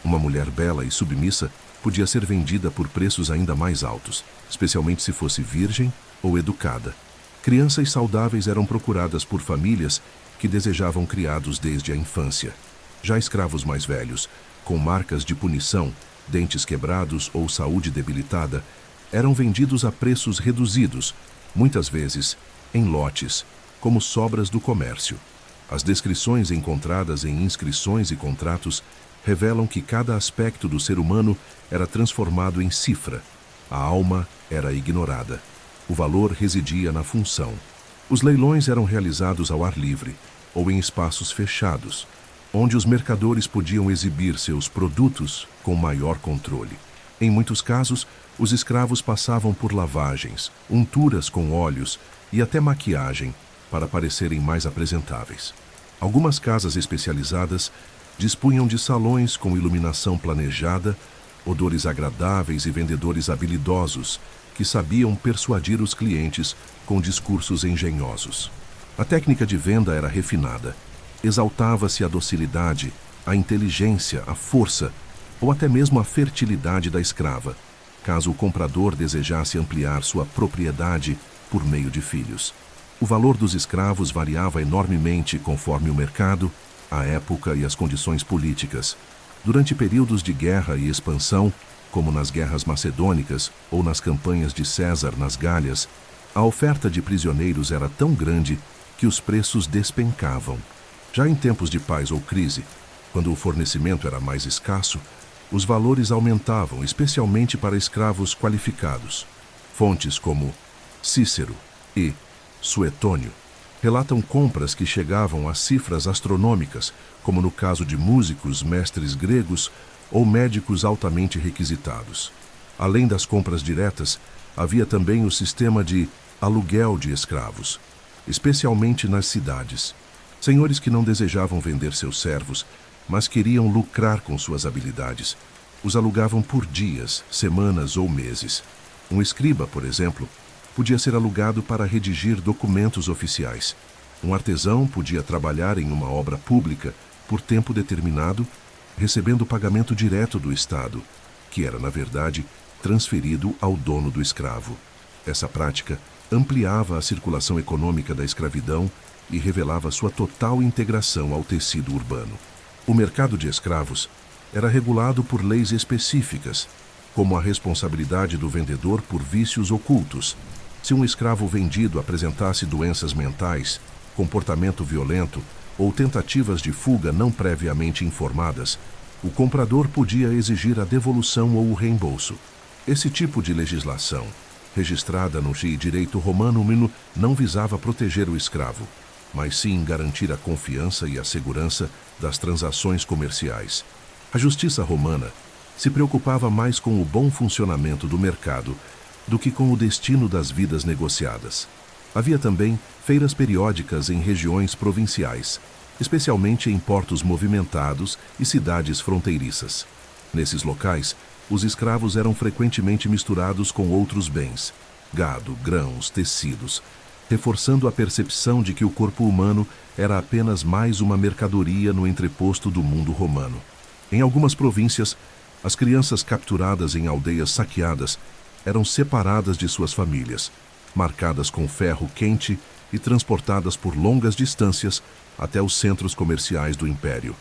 Uma mulher bela e submissa podia ser vendida por preços ainda mais altos, especialmente se fosse virgem ou educada. Crianças saudáveis eram procuradas por famílias que desejavam criados desde a infância. Já escravos mais velhos, com marcas de punição, dentes quebrados ou saúde debilitada, eram vendidos a preços reduzidos, muitas vezes em lotes, como sobras do comércio. As descrições encontradas em inscrições e contratos revelam que cada aspecto do ser humano era transformado em cifra. A alma era ignorada. O valor residia na função. Os leilões eram realizados ao ar livre ou em espaços fechados, onde os mercadores podiam exibir seus produtos com maior controle. Em muitos casos, os escravos passavam por lavagens, unturas com óleos e até maquiagem para parecerem mais apresentáveis. Algumas casas especializadas dispunham de salões com iluminação planejada, odores agradáveis e vendedores habilidosos que sabiam persuadir os clientes com discursos engenhosos. A técnica de venda era refinada. Exaltava-se a docilidade, a inteligência, a força ou até mesmo a fertilidade da escrava, caso o comprador desejasse ampliar sua propriedade por meio de filhos. O valor dos escravos variava enormemente conforme o mercado, a época e as condições políticas. Durante períodos de guerra e expansão, como nas guerras macedônicas ou nas campanhas de César nas Gálias, a oferta de prisioneiros era tão grande que os preços despencavam. Já em tempos de paz ou crise, quando o fornecimento era mais escasso, os valores aumentavam, especialmente para escravos qualificados. Fontes como Cícero e Suetônio relatam compras que chegavam a cifras astronômicas, como no caso de músicos, mestres gregos ou médicos altamente requisitados. Além das compras diretas, havia também o sistema de aluguel de escravos, especialmente nas cidades. Senhores que não desejavam vender seus servos, mas queriam lucrar com suas habilidades, os alugavam por dias, semanas ou meses. Um escriba, por exemplo, podia ser alugado para redigir documentos oficiais. Um artesão podia trabalhar em uma obra pública por tempo determinado, recebendo pagamento direto do Estado, que era, na verdade, transferido ao dono do escravo. Essa prática ampliava a circulação econômica da escravidão e revelava sua total integração ao tecido urbano. O mercado de escravos era regulado por leis específicas, como a responsabilidade do vendedor por vícios ocultos. Se um escravo vendido apresentasse doenças mentais, comportamento violento ou tentativas de fuga não previamente informadas, o comprador podia exigir a devolução ou o reembolso. Esse tipo de legislação, registrada no direito romano, não visava proteger o escravo, mas sim garantir a confiança e a segurança das transações comerciais. A justiça romana se preocupava mais com o bom funcionamento do mercado do que com o destino das vidas negociadas. Havia também feiras periódicas em regiões provinciais, especialmente em portos movimentados e cidades fronteiriças. Nesses locais, os escravos eram frequentemente misturados com outros bens, gado, grãos, tecidos, reforçando a percepção de que o corpo humano era apenas mais uma mercadoria no entreposto do mundo romano. Em algumas províncias, as crianças capturadas em aldeias saqueadas eram separadas de suas famílias, marcadas com ferro quente e transportadas por longas distâncias até os centros comerciais do império.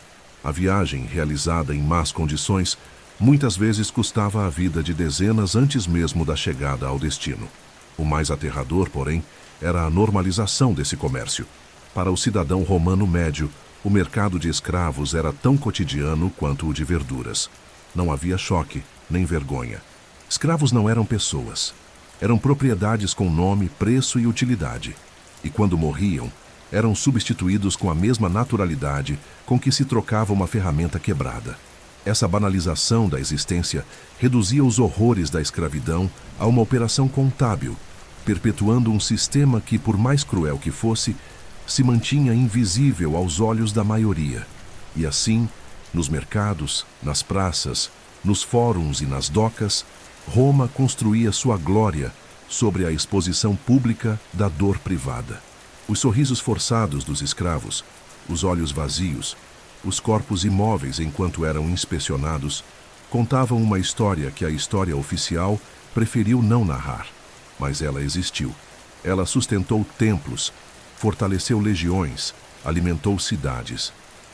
A viagem, realizada em más condições, muitas vezes custava a vida de dezenas antes mesmo da chegada ao destino. O mais aterrador, porém, era a normalização desse comércio. Para o cidadão romano médio, o mercado de escravos era tão cotidiano quanto o de verduras. Não havia choque, nem vergonha. Escravos não eram pessoas. Eram propriedades com nome, preço e utilidade. E quando morriam, eram substituídos com a mesma naturalidade com que se trocava uma ferramenta quebrada. Essa banalização da existência reduzia os horrores da escravidão a uma operação contábil, perpetuando um sistema que, por mais cruel que fosse, se mantinha invisível aos olhos da maioria. E assim, nos mercados, nas praças, nos fóruns e nas docas, Roma construía sua glória sobre a exposição pública da dor privada. Os sorrisos forçados dos escravos, os olhos vazios, os corpos imóveis enquanto eram inspecionados, contavam uma história que a história oficial preferiu não narrar. Mas ela existiu. Ela sustentou templos, fortaleceu legiões, alimentou cidades.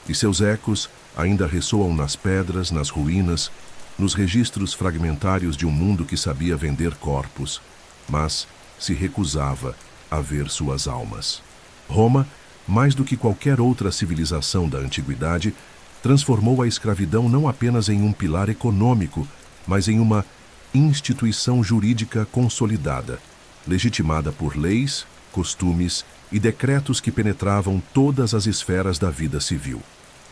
E seus ecos ainda ressoam nas pedras, nas ruínas, nos registros fragmentários de um mundo que sabia vender corpos, mas se recusava a ver suas almas. Roma, mais do que qualquer outra civilização da antiguidade, transformou a escravidão não apenas em um pilar econômico, mas em uma instituição jurídica consolidada, legitimada por leis, costumes e decretos que penetravam todas as esferas da vida civil.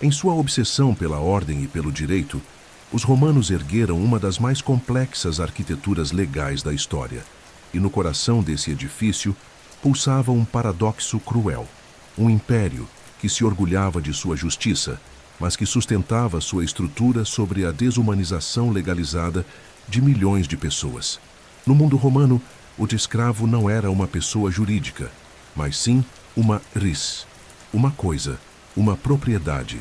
Em sua obsessão pela ordem e pelo direito, os romanos ergueram uma das mais complexas arquiteturas legais da história, e no coração desse edifício pulsava um paradoxo cruel. Um império que se orgulhava de sua justiça, mas que sustentava sua estrutura sobre a desumanização legalizada de milhões de pessoas. No mundo romano, o escravo não era uma pessoa jurídica, mas sim uma ris, uma coisa, uma propriedade.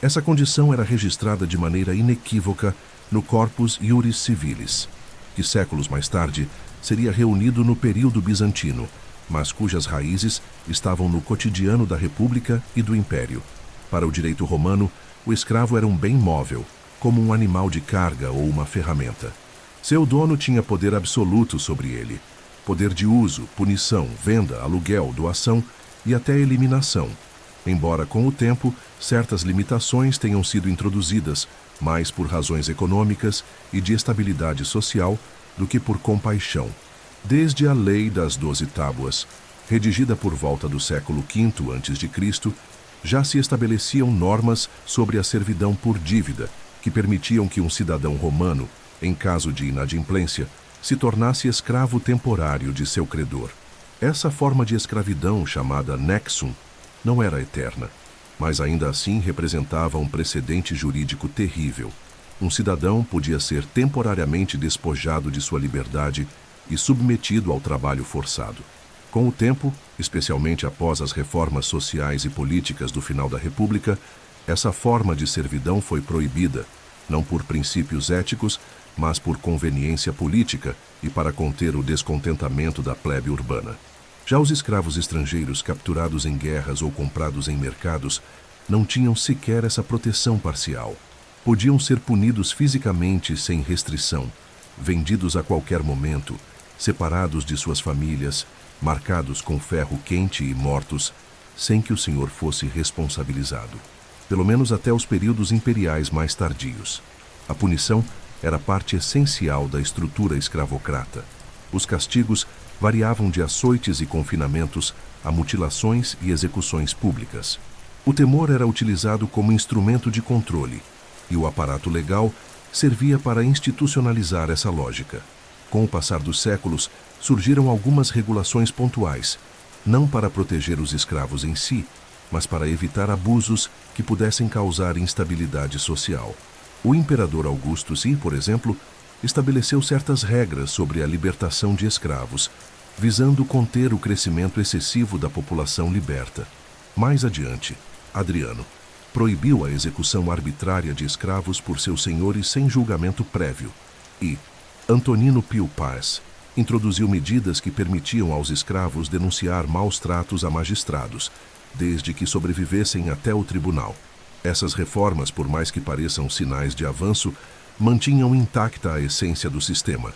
Essa condição era registrada de maneira inequívoca no Corpus Iuris Civilis, que séculos mais tarde seria reunido no período bizantino, mas cujas raízes estavam no cotidiano da República e do Império. Para o direito romano, o escravo era um bem móvel, como um animal de carga ou uma ferramenta. Seu dono tinha poder absoluto sobre ele, poder de uso, punição, venda, aluguel, doação e até eliminação, embora com o tempo certas limitações tenham sido introduzidas, mais por razões econômicas e de estabilidade social do que por compaixão. Desde a Lei das 12 Tábuas, redigida por volta do século V a.C., já se estabeleciam normas sobre a servidão por dívida, que permitiam que um cidadão romano, em caso de inadimplência, se tornasse escravo temporário de seu credor. Essa forma de escravidão, chamada nexum, não era eterna, mas ainda assim representava um precedente jurídico terrível. Um cidadão podia ser temporariamente despojado de sua liberdade e submetido ao trabalho forçado. Com o tempo, especialmente após as reformas sociais e políticas do final da República, essa forma de servidão foi proibida, não por princípios éticos, mas por conveniência política e para conter o descontentamento da plebe urbana. Já os escravos estrangeiros capturados em guerras ou comprados em mercados não tinham sequer essa proteção parcial. Podiam ser punidos fisicamente sem restrição, vendidos a qualquer momento, separados de suas famílias, marcados com ferro quente e mortos, sem que o senhor fosse responsabilizado. pelo menos até os períodos imperiais mais tardios. A punição era parte essencial da estrutura escravocrata. Os castigos variavam de açoites e confinamentos a mutilações e execuções públicas. O temor era utilizado como instrumento de controle, e o aparato legal servia para institucionalizar essa lógica. Com o passar dos séculos, surgiram algumas regulações pontuais, não para proteger os escravos em si, mas para evitar abusos que pudessem causar instabilidade social. O imperador Augusto, por exemplo, estabeleceu certas regras sobre a libertação de escravos, visando conter o crescimento excessivo da população liberta. Mais adiante, Adriano proibiu a execução arbitrária de escravos por seus senhores sem julgamento prévio, e Antonino Pio Paz introduziu medidas que permitiam aos escravos denunciar maus tratos a magistrados, desde que sobrevivessem até o tribunal. Essas reformas, por mais que pareçam sinais de avanço, mantinham intacta a essência do sistema.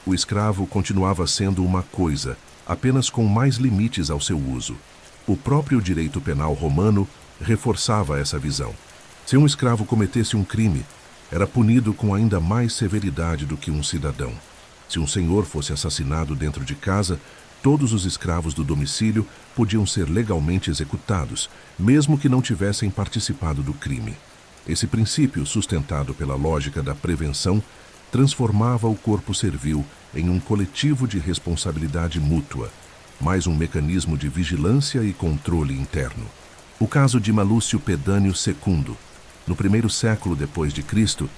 O escravo continuava sendo uma coisa, apenas com mais limites ao seu uso. O próprio direito penal romano reforçava essa visão. Se um escravo cometesse um crime, era punido com ainda mais severidade do que um cidadão. Se um senhor fosse assassinado dentro de casa, todos os escravos do domicílio podiam ser legalmente executados, mesmo que não tivessem participado do crime. Esse princípio, sustentado pela lógica da prevenção, transformava o corpo servil em um coletivo de responsabilidade mútua, mais um mecanismo de vigilância e controle interno. O caso de Malúcio Pedânio II, no primeiro século depois de Cristo,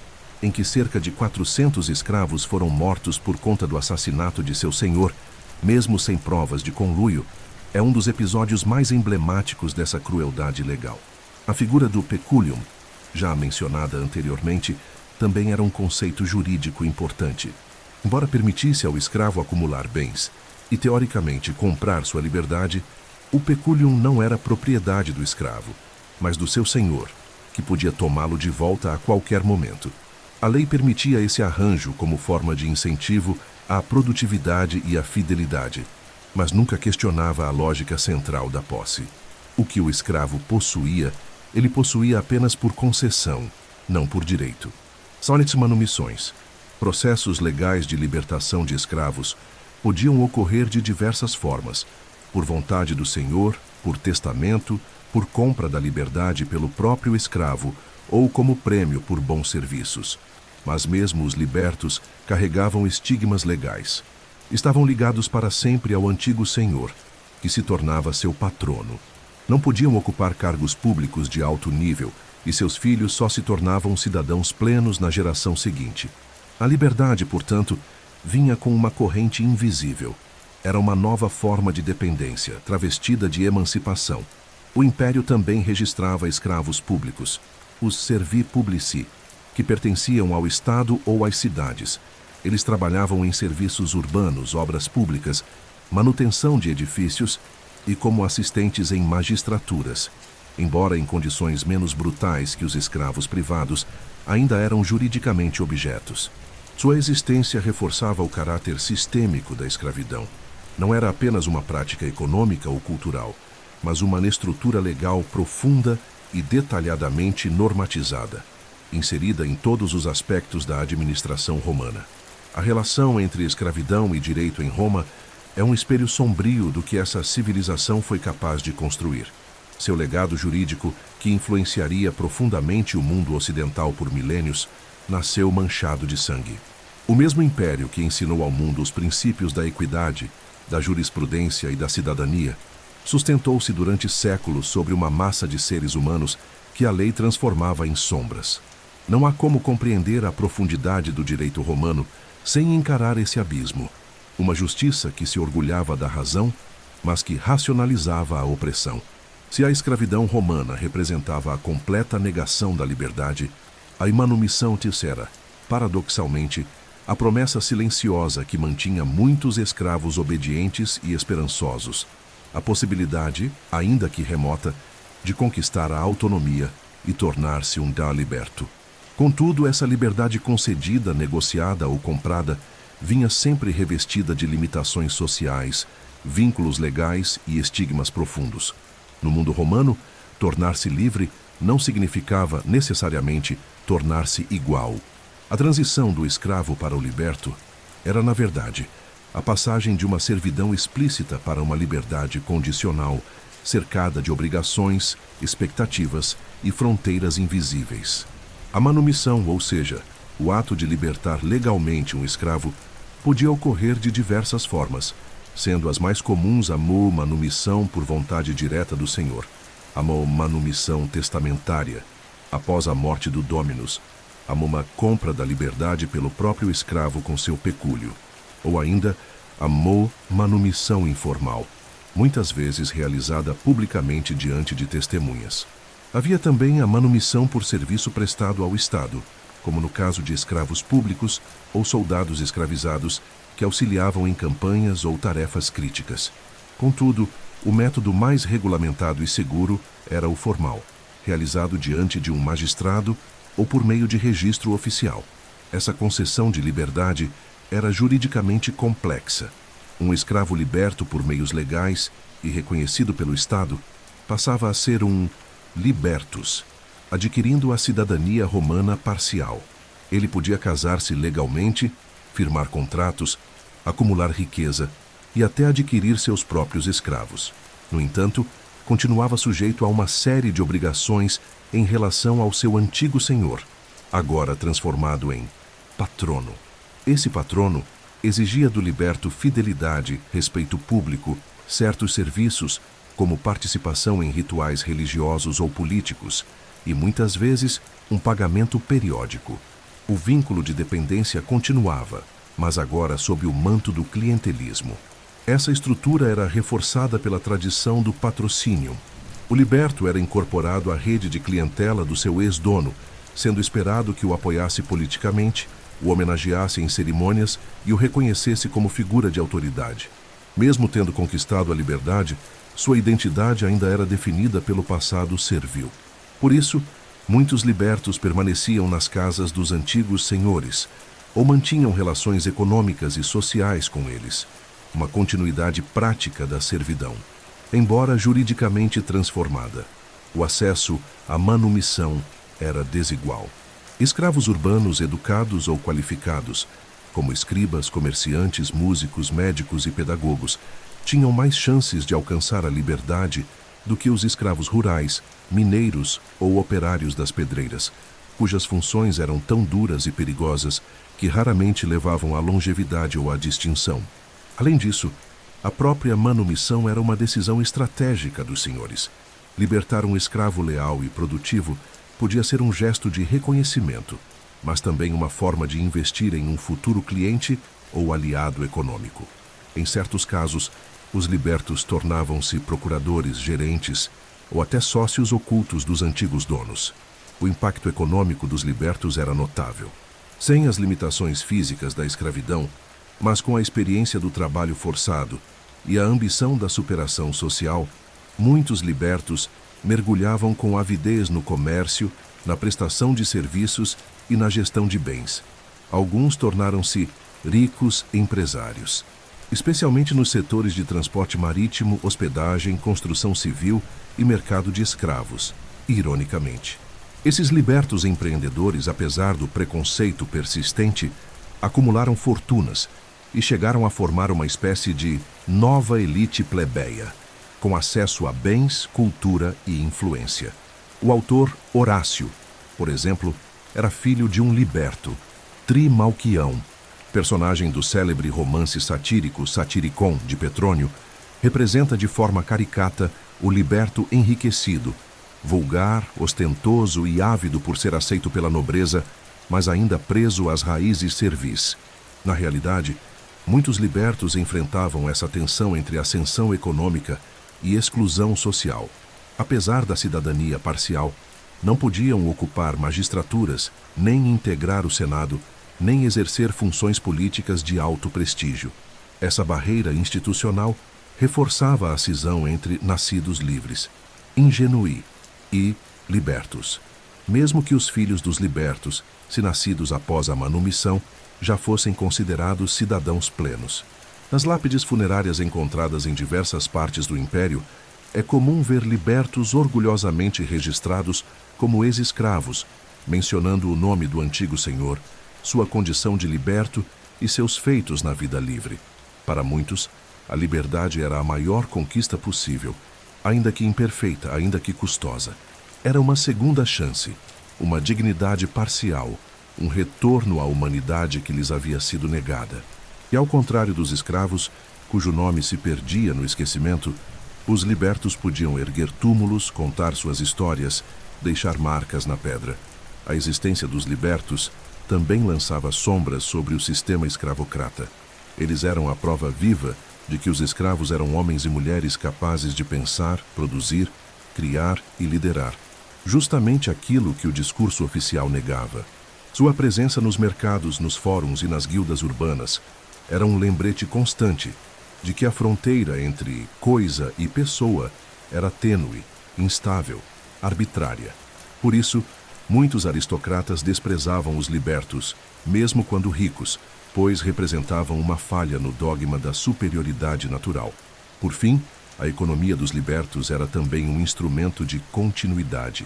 em que cerca de 400 escravos foram mortos por conta do assassinato de seu senhor, mesmo sem provas de conluio, é um dos episódios mais emblemáticos dessa crueldade legal. A figura do peculium, já mencionada anteriormente, também era um conceito jurídico importante. Embora permitisse ao escravo acumular bens e, teoricamente, comprar sua liberdade, o peculium não era propriedade do escravo, mas do seu senhor, que podia tomá-lo de volta a qualquer momento. A lei permitia esse arranjo como forma de incentivo à produtividade e à fidelidade, mas nunca questionava a lógica central da posse. O que o escravo possuía, ele possuía apenas por concessão, não por direito. Sólides manumissões, processos legais de libertação de escravos, podiam ocorrer de diversas formas, por vontade do senhor, por testamento, por compra da liberdade pelo próprio escravo ou como prêmio por bons serviços. Mas mesmo os libertos carregavam estigmas legais. Estavam ligados para sempre ao antigo senhor, que se tornava seu patrono. Não podiam ocupar cargos públicos de alto nível e seus filhos só se tornavam cidadãos plenos na geração seguinte. A liberdade, portanto, vinha com uma corrente invisível. Era uma nova forma de dependência, travestida de emancipação. O império também registrava escravos públicos, os servi publici, que pertenciam ao Estado ou às cidades. Eles trabalhavam em serviços urbanos, obras públicas, manutenção de edifícios e como assistentes em magistraturas. Embora em condições menos brutais que os escravos privados, ainda eram juridicamente objetos. Sua existência reforçava o caráter sistêmico da escravidão. Não era apenas uma prática econômica ou cultural, mas uma estrutura legal profunda e detalhadamente normatizada, inserida em todos os aspectos da administração romana. A relação entre escravidão e direito em Roma é um espelho sombrio do que essa civilização foi capaz de construir. Seu legado jurídico, que influenciaria profundamente o mundo ocidental por milênios, nasceu manchado de sangue. O mesmo império que ensinou ao mundo os princípios da equidade, da jurisprudência e da cidadania, sustentou-se durante séculos sobre uma massa de seres humanos que a lei transformava em sombras. Não há como compreender a profundidade do direito romano sem encarar esse abismo. Uma justiça que se orgulhava da razão, mas que racionalizava a opressão. Se a escravidão romana representava a completa negação da liberdade, a manumissão terceira, paradoxalmente, a promessa silenciosa que mantinha muitos escravos obedientes e esperançosos, a possibilidade, ainda que remota, de conquistar a autonomia e tornar-se um dá-liberto. Contudo, essa liberdade concedida, negociada ou comprada, vinha sempre revestida de limitações sociais, vínculos legais e estigmas profundos. No mundo romano, tornar-se livre não significava necessariamente tornar-se igual. A transição do escravo para o liberto era, na verdade, a passagem de uma servidão explícita para uma liberdade condicional, cercada de obrigações, expectativas e fronteiras invisíveis. A manumissão, ou seja, o ato de libertar legalmente um escravo, podia ocorrer de diversas formas, sendo as mais comuns a manumissão por vontade direta do Senhor, a manumissão testamentária, após a morte do Dominus, a compra da liberdade pelo próprio escravo com seu pecúlio, ou ainda a manumissão informal, muitas vezes realizada publicamente diante de testemunhas. Havia também a manumissão por serviço prestado ao Estado, como no caso de escravos públicos ou soldados escravizados que auxiliavam em campanhas ou tarefas críticas. Contudo, o método mais regulamentado e seguro era o formal, realizado diante de um magistrado ou por meio de registro oficial. Essa concessão de liberdade era juridicamente complexa. Um escravo liberto por meios legais e reconhecido pelo Estado passava a ser um libertus, adquirindo a cidadania romana parcial. Ele podia casar-se legalmente, firmar contratos, acumular riqueza e até adquirir seus próprios escravos. No entanto, continuava sujeito a uma série de obrigações em relação ao seu antigo senhor, agora transformado em patrono. Esse patrono exigia do liberto fidelidade, respeito público, certos serviços, como participação em rituais religiosos ou políticos, e muitas vezes um pagamento periódico. O vínculo de dependência continuava, mas agora sob o manto do clientelismo. Essa estrutura era reforçada pela tradição do patrocínio. O liberto era incorporado à rede de clientela do seu ex-dono, sendo esperado que o apoiasse politicamente, o homenageasse em cerimônias e o reconhecesse como figura de autoridade. Mesmo tendo conquistado a liberdade, sua identidade ainda era definida pelo passado servil. Por isso, muitos libertos permaneciam nas casas dos antigos senhores, ou mantinham relações econômicas e sociais com eles, uma continuidade prática da servidão, embora juridicamente transformada. O acesso à manumissão era desigual. Escravos urbanos educados ou qualificados, como escribas, comerciantes, músicos, médicos e pedagogos, tinham mais chances de alcançar a liberdade do que os escravos rurais, mineiros ou operários das pedreiras, cujas funções eram tão duras e perigosas que raramente levavam à longevidade ou à distinção. Além disso, a própria manumissão era uma decisão estratégica dos senhores. Libertar um escravo leal e produtivo podia ser um gesto de reconhecimento, mas também uma forma de investir em um futuro cliente ou aliado econômico. Em certos casos, os libertos tornavam-se procuradores, gerentes ou até sócios ocultos dos antigos donos. O impacto econômico dos libertos era notável. Sem as limitações físicas da escravidão, mas com a experiência do trabalho forçado e a ambição da superação social, muitos libertos mergulhavam com avidez no comércio, na prestação de serviços e na gestão de bens. Alguns tornaram-se ricos empresários, especialmente nos setores de transporte marítimo, hospedagem, construção civil e mercado de escravos, ironicamente. Esses libertos empreendedores, apesar do preconceito persistente, acumularam fortunas e chegaram a formar uma espécie de nova elite plebeia, com acesso a bens, cultura e influência. O autor Horácio, por exemplo, era filho de um liberto, Trimalquião, personagem do célebre romance satírico Satiricon de Petrônio, representa de forma caricata o liberto enriquecido, vulgar, ostentoso e ávido por ser aceito pela nobreza, mas ainda preso às raízes servis. Na realidade, muitos libertos enfrentavam essa tensão entre ascensão econômica e exclusão social. Apesar da cidadania parcial, não podiam ocupar magistraturas, nem integrar o Senado, nem exercer funções políticas de alto prestígio. Essa barreira institucional reforçava a cisão entre nascidos livres, ingenuí, e libertos. Mesmo que os filhos dos libertos, se nascidos após a manumissão, já fossem considerados cidadãos plenos. Nas lápides funerárias encontradas em diversas partes do Império, é comum ver libertos orgulhosamente registrados como ex-escravos, mencionando o nome do antigo senhor, sua condição de liberto e seus feitos na vida livre. Para muitos, a liberdade era a maior conquista possível, ainda que imperfeita, ainda que custosa. Era uma segunda chance, uma dignidade parcial, um retorno à humanidade que lhes havia sido negada. E ao contrário dos escravos, cujo nome se perdia no esquecimento, os libertos podiam erguer túmulos, contar suas histórias, deixar marcas na pedra. A existência dos libertos também lançava sombras sobre o sistema escravocrata. Eles eram a prova viva de que os escravos eram homens e mulheres capazes de pensar, produzir, criar e liderar. Justamente aquilo que o discurso oficial negava. Sua presença nos mercados, nos fóruns e nas guildas urbanas era um lembrete constante de que a fronteira entre coisa e pessoa era tênue, instável, arbitrária. Por isso, muitos aristocratas desprezavam os libertos, mesmo quando ricos, pois representavam uma falha no dogma da superioridade natural. Por fim, a economia dos libertos era também um instrumento de continuidade.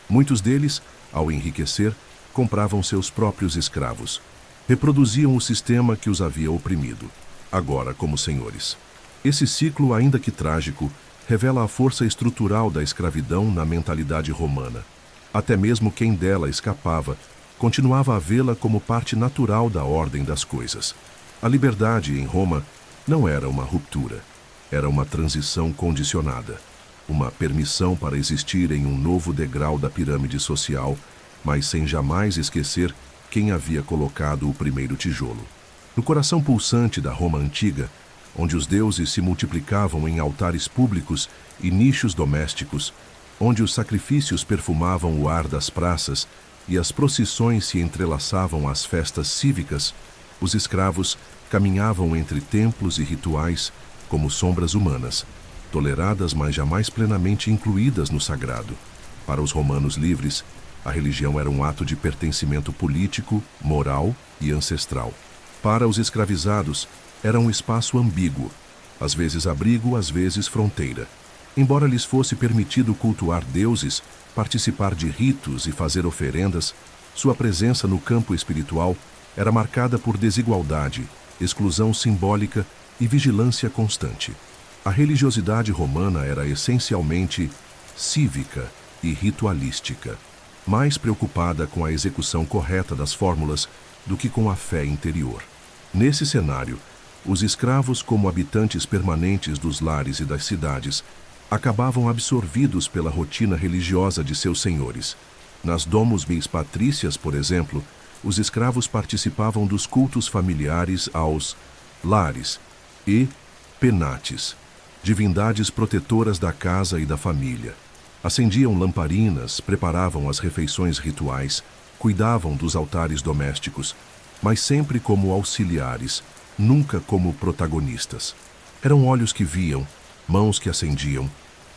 Muitos deles, ao enriquecer, compravam seus próprios escravos. Reproduziam o sistema que os havia oprimido, agora como senhores. Esse ciclo, ainda que trágico, revela a força estrutural da escravidão na mentalidade romana. Até mesmo quem dela escapava continuava a vê-la como parte natural da ordem das coisas. A liberdade em Roma não era uma ruptura, era uma transição condicionada, uma permissão para existir em um novo degrau da pirâmide social, mas sem jamais esquecer quem havia colocado o primeiro tijolo. No coração pulsante da Roma antiga, onde os deuses se multiplicavam em altares públicos e nichos domésticos, onde os sacrifícios perfumavam o ar das praças e as procissões se entrelaçavam às festas cívicas, os escravos caminhavam entre templos e rituais como sombras humanas, toleradas mas jamais plenamente incluídas no sagrado. Para os romanos livres, a religião era um ato de pertencimento político, moral e ancestral. Para os escravizados, era um espaço ambíguo, às vezes abrigo, às vezes fronteira. Embora lhes fosse permitido cultuar deuses, participar de ritos e fazer oferendas, sua presença no campo espiritual era marcada por desigualdade, exclusão simbólica e vigilância constante. A religiosidade romana era essencialmente cívica e ritualística, mais preocupada com a execução correta das fórmulas do que com a fé interior. Nesse cenário, os escravos, como habitantes permanentes dos lares e das cidades, acabavam absorvidos pela rotina religiosa de seus senhores. Nas domus bis patrícias, por exemplo, os escravos participavam dos cultos familiares aos lares e penates, divindades protetoras da casa e da família. Acendiam lamparinas, preparavam as refeições rituais, cuidavam dos altares domésticos, mas sempre como auxiliares, nunca como protagonistas. Eram olhos que viam, mãos que acendiam,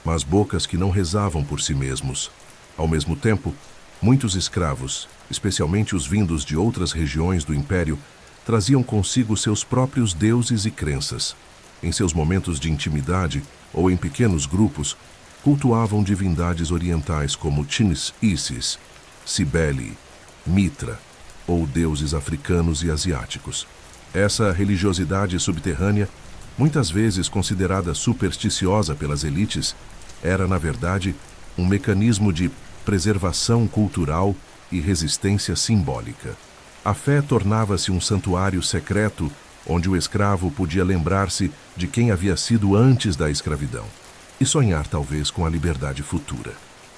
mas bocas que não rezavam por si mesmos. Ao mesmo tempo, muitos escravos, especialmente os vindos de outras regiões do império, traziam consigo seus próprios deuses e crenças. Em seus momentos de intimidade ou em pequenos grupos, cultuavam divindades orientais como Tinis Isis, Cibele, Mitra ou deuses africanos e asiáticos. Essa religiosidade subterrânea, muitas vezes considerada supersticiosa pelas elites, era, na verdade, um mecanismo de preservação cultural e resistência simbólica. A fé tornava-se um santuário secreto onde o escravo podia lembrar-se de quem havia sido antes da escravidão e sonhar talvez com a liberdade futura.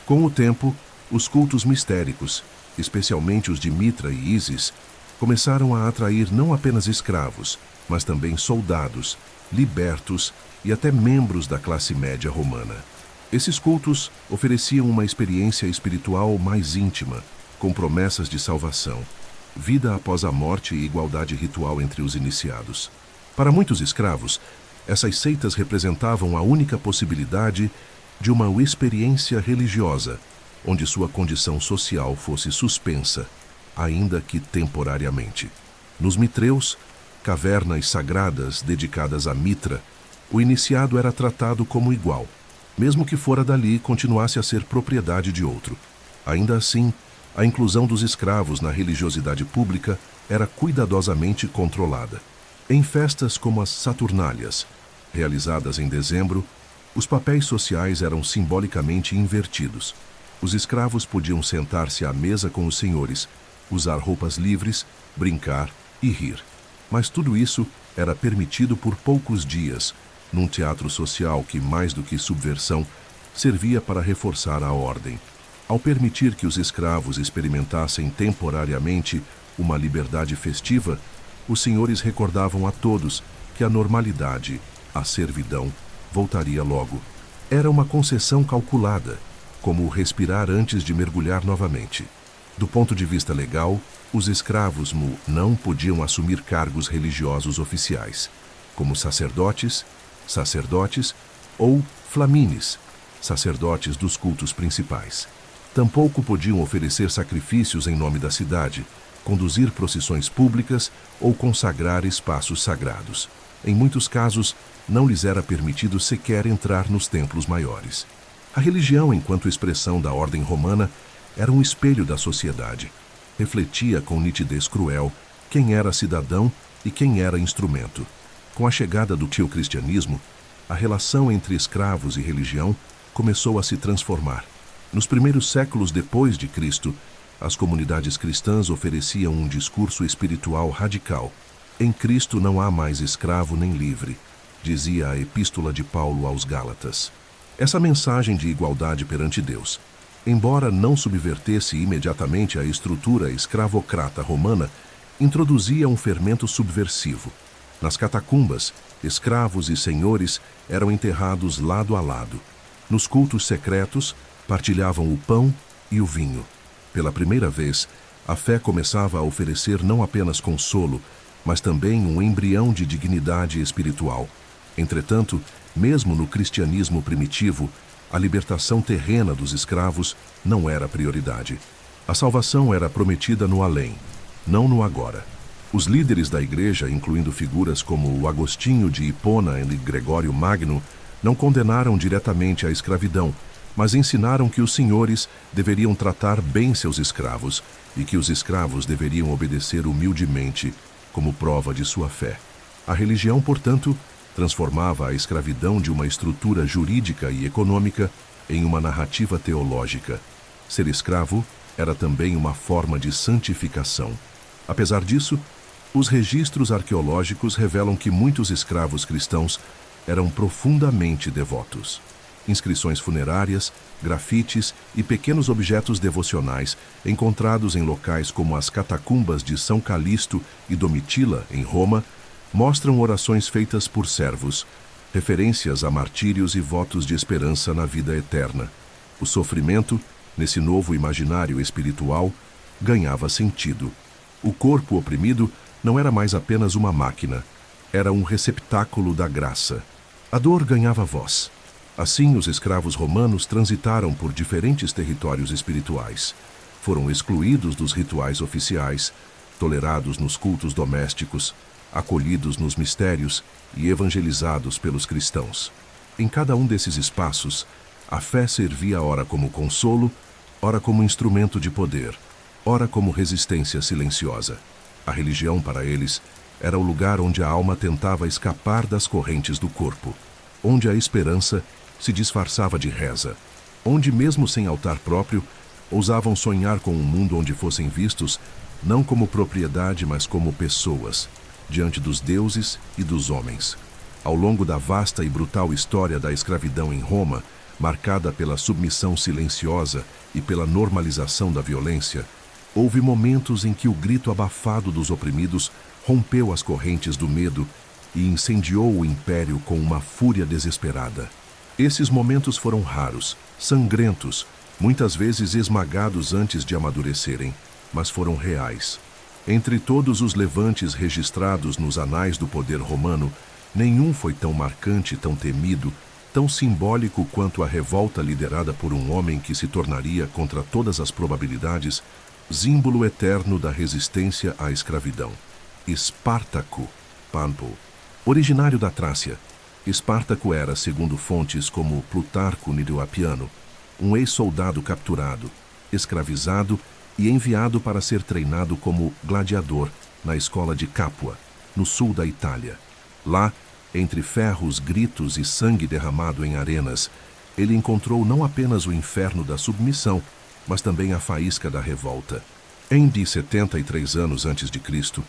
Com o tempo, os cultos mistéricos, especialmente os de Mitra e Ísis, começaram a atrair não apenas escravos, mas também soldados, libertos e até membros da classe média romana. Esses cultos ofereciam uma experiência espiritual mais íntima, com promessas de salvação, vida após a morte e igualdade ritual entre os iniciados. Para muitos escravos, essas seitas representavam a única possibilidade de uma experiência religiosa, onde sua condição social fosse suspensa, ainda que temporariamente. Nos mitreus, cavernas sagradas dedicadas a Mitra, o iniciado era tratado como igual. mesmo que fora dali continuasse a ser propriedade de outro. Ainda assim, a inclusão dos escravos na religiosidade pública era cuidadosamente controlada. Em festas como as Saturnálias, realizadas em dezembro, os papéis sociais eram simbolicamente invertidos. Os escravos podiam sentar-se à mesa com os senhores, usar roupas livres, brincar e rir. Mas tudo isso era permitido por poucos dias, num teatro social que, mais do que subversão, servia para reforçar a ordem. Ao permitir que os escravos experimentassem temporariamente uma liberdade festiva, os senhores recordavam a todos que a normalidade, a servidão, voltaria logo. Era uma concessão calculada, como respirar antes de mergulhar novamente. Do ponto de vista legal, os escravos não podiam assumir cargos religiosos oficiais, como sacerdotes ou flamines, sacerdotes dos cultos principais. Tampouco podiam oferecer sacrifícios em nome da cidade, conduzir procissões públicas ou consagrar espaços sagrados. Em muitos casos, não lhes era permitido sequer entrar nos templos maiores. A religião, enquanto expressão da ordem romana, era um espelho da sociedade. Refletia com nitidez cruel quem era cidadão e quem era instrumento. Com a chegada do cristianismo, a relação entre escravos e religião começou a se transformar. Nos primeiros séculos depois de Cristo, as comunidades cristãs ofereciam um discurso espiritual radical. Em Cristo não há mais escravo nem livre, dizia a Epístola de Paulo aos Gálatas. Essa mensagem de igualdade perante Deus, embora não subvertesse imediatamente a estrutura escravocrata romana, introduzia um fermento subversivo. Nas catacumbas, escravos e senhores eram enterrados lado a lado. Nos cultos secretos, partilhavam o pão e o vinho. Pela primeira vez, a fé começava a oferecer não apenas consolo, mas também um embrião de dignidade espiritual. Entretanto, mesmo no cristianismo primitivo, a libertação terrena dos escravos não era prioridade. A salvação era prometida no além, não no agora. Os líderes da igreja, incluindo figuras como o Agostinho de Hipona e Gregório Magno, não condenaram diretamente a escravidão, mas ensinaram que os senhores deveriam tratar bem seus escravos e que os escravos deveriam obedecer humildemente como prova de sua fé. A religião, portanto, transformava a escravidão de uma estrutura jurídica e econômica em uma narrativa teológica. Ser escravo era também uma forma de santificação. Apesar disso, os registros arqueológicos revelam que muitos escravos cristãos eram profundamente devotos. Inscrições funerárias, grafites e pequenos objetos devocionais encontrados em locais como as catacumbas de São Calixto e Domitila, em Roma, mostram orações feitas por servos, referências a martírios e votos de esperança na vida eterna. O sofrimento, nesse novo imaginário espiritual, ganhava sentido. O corpo oprimido não era mais apenas uma máquina, era um receptáculo da graça. A dor ganhava voz. Assim, os escravos romanos transitaram por diferentes territórios espirituais. Foram excluídos dos rituais oficiais, tolerados nos cultos domésticos, acolhidos nos mistérios e evangelizados pelos cristãos. Em cada um desses espaços, a fé servia ora como consolo, ora como instrumento de poder, ora como resistência silenciosa. A religião, para eles, era o lugar onde a alma tentava escapar das correntes do corpo, onde a esperança se disfarçava de reza, onde, mesmo sem altar próprio, ousavam sonhar com um mundo onde fossem vistos não como propriedade, mas como pessoas, diante dos deuses e dos homens. Ao longo da vasta e brutal história da escravidão em Roma, marcada pela submissão silenciosa e pela normalização da violência, houve momentos em que o grito abafado dos oprimidos rompeu as correntes do medo e incendiou o império com uma fúria desesperada. Esses momentos foram raros, sangrentos, muitas vezes esmagados antes de amadurecerem, mas foram reais. Entre todos os levantes registrados nos anais do poder romano, nenhum foi tão marcante, tão temido, tão simbólico quanto a revolta liderada por um homem que se tornaria, contra todas as probabilidades, símbolo eterno da resistência à escravidão. Espartaco, Pampo, originário da Trácia, Espartaco era, segundo fontes como Plutarco Lidio Apiano, um ex-soldado capturado, escravizado e enviado para ser treinado como gladiador na escola de Capua, no sul da Itália. Lá, entre ferros, gritos e sangue derramado em arenas, ele encontrou não apenas o inferno da submissão, mas também a faísca da revolta. Em de 73 anos antes de Cristo,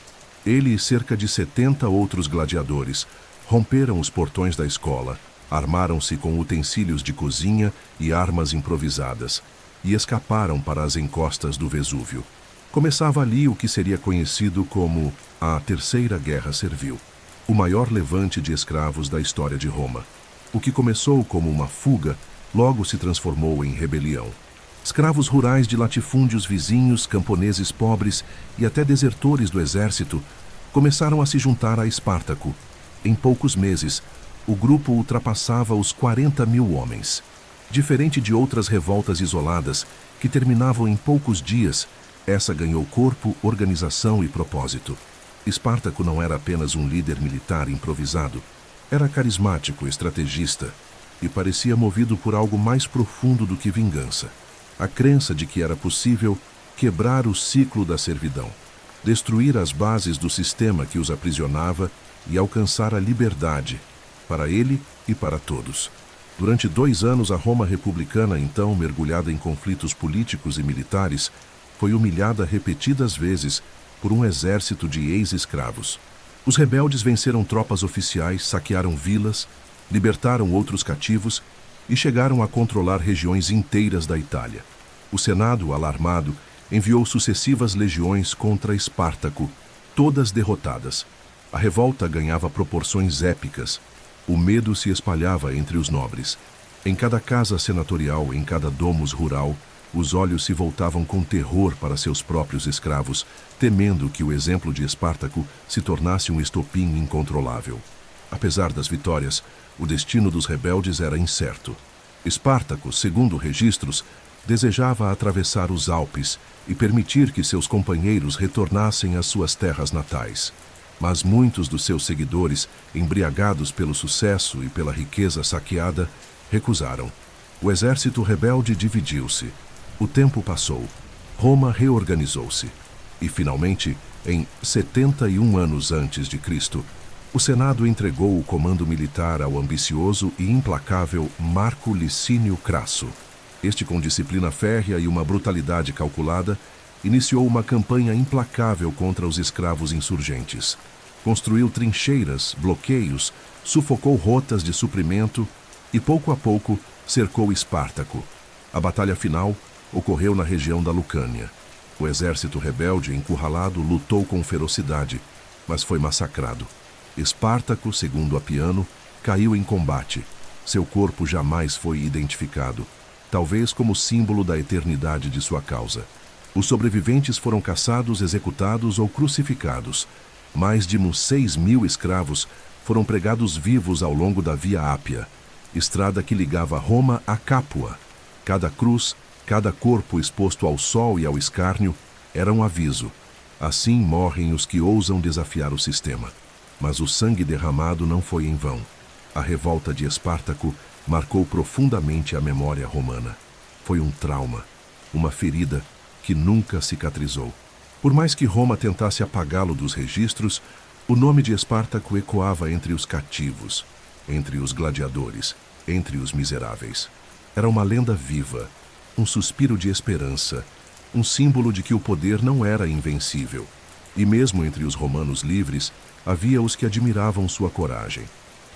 ele e cerca de 70 outros gladiadores romperam os portões da escola, armaram-se com utensílios de cozinha e armas improvisadas e escaparam para as encostas do Vesúvio. Começava ali o que seria conhecido como a Terceira Guerra Servil, o maior levante de escravos da história de Roma. O que começou como uma fuga, logo se transformou em rebelião. Escravos rurais de latifúndios vizinhos, camponeses pobres e até desertores do exército começaram a se juntar a Espartaco. Em poucos meses, o grupo ultrapassava os 40.000 homens. Diferente de outras revoltas isoladas, que terminavam em poucos dias, essa ganhou corpo, organização e propósito. Espartaco não era apenas um líder militar improvisado. Era carismático, estrategista e parecia movido por algo mais profundo do que vingança. A crença de que era possível quebrar o ciclo da servidão, destruir as bases do sistema que os aprisionava e alcançar a liberdade, para ele e para todos. Durante 2 anos, a Roma republicana, então mergulhada em conflitos políticos e militares, foi humilhada repetidas vezes por um exército de ex-escravos. Os rebeldes venceram tropas oficiais, saquearam vilas, libertaram outros cativos e chegaram a controlar regiões inteiras da Itália. O Senado, alarmado, enviou sucessivas legiões contra Espartaco, todas derrotadas. A revolta ganhava proporções épicas. O medo se espalhava entre os nobres. Em cada casa senatorial, em cada domus rural, os olhos se voltavam com terror para seus próprios escravos, temendo que o exemplo de Espartaco se tornasse um estopim incontrolável. Apesar das vitórias, o destino dos rebeldes era incerto. Espartaco, segundo registros, desejava atravessar os Alpes e permitir que seus companheiros retornassem às suas terras natais. Mas muitos dos seus seguidores, embriagados pelo sucesso e pela riqueza saqueada, recusaram. O exército rebelde dividiu-se. O tempo passou. Roma reorganizou-se. E, finalmente, em 71 anos antes de Cristo, o Senado entregou o comando militar ao ambicioso e implacável Marco Licínio Crasso. Este, com disciplina férrea e uma brutalidade calculada, iniciou uma campanha implacável contra os escravos insurgentes. Construiu trincheiras, bloqueios, sufocou rotas de suprimento e, pouco a pouco, cercou Espartaco. A batalha final ocorreu na região da Lucânia. O exército rebelde, encurralado, lutou com ferocidade, mas foi massacrado. Espartaco, segundo Apiano, caiu em combate. Seu corpo jamais foi identificado, talvez como símbolo da eternidade de sua causa. Os sobreviventes foram caçados, executados ou crucificados. Mais de 6.000 escravos foram pregados vivos ao longo da Via Ápia, estrada que ligava Roma a Capua. Cada cruz, cada corpo exposto ao sol e ao escárnio era um aviso. Assim morrem os que ousam desafiar o sistema. Mas o sangue derramado não foi em vão. A revolta de Espartaco marcou profundamente a memória romana. Foi um trauma, uma ferida que nunca cicatrizou. Por mais que Roma tentasse apagá-lo dos registros, o nome de Espartaco ecoava entre os cativos, entre os gladiadores, entre os miseráveis. Era uma lenda viva, um suspiro de esperança, um símbolo de que o poder não era invencível. E mesmo entre os romanos livres, havia os que admiravam sua coragem.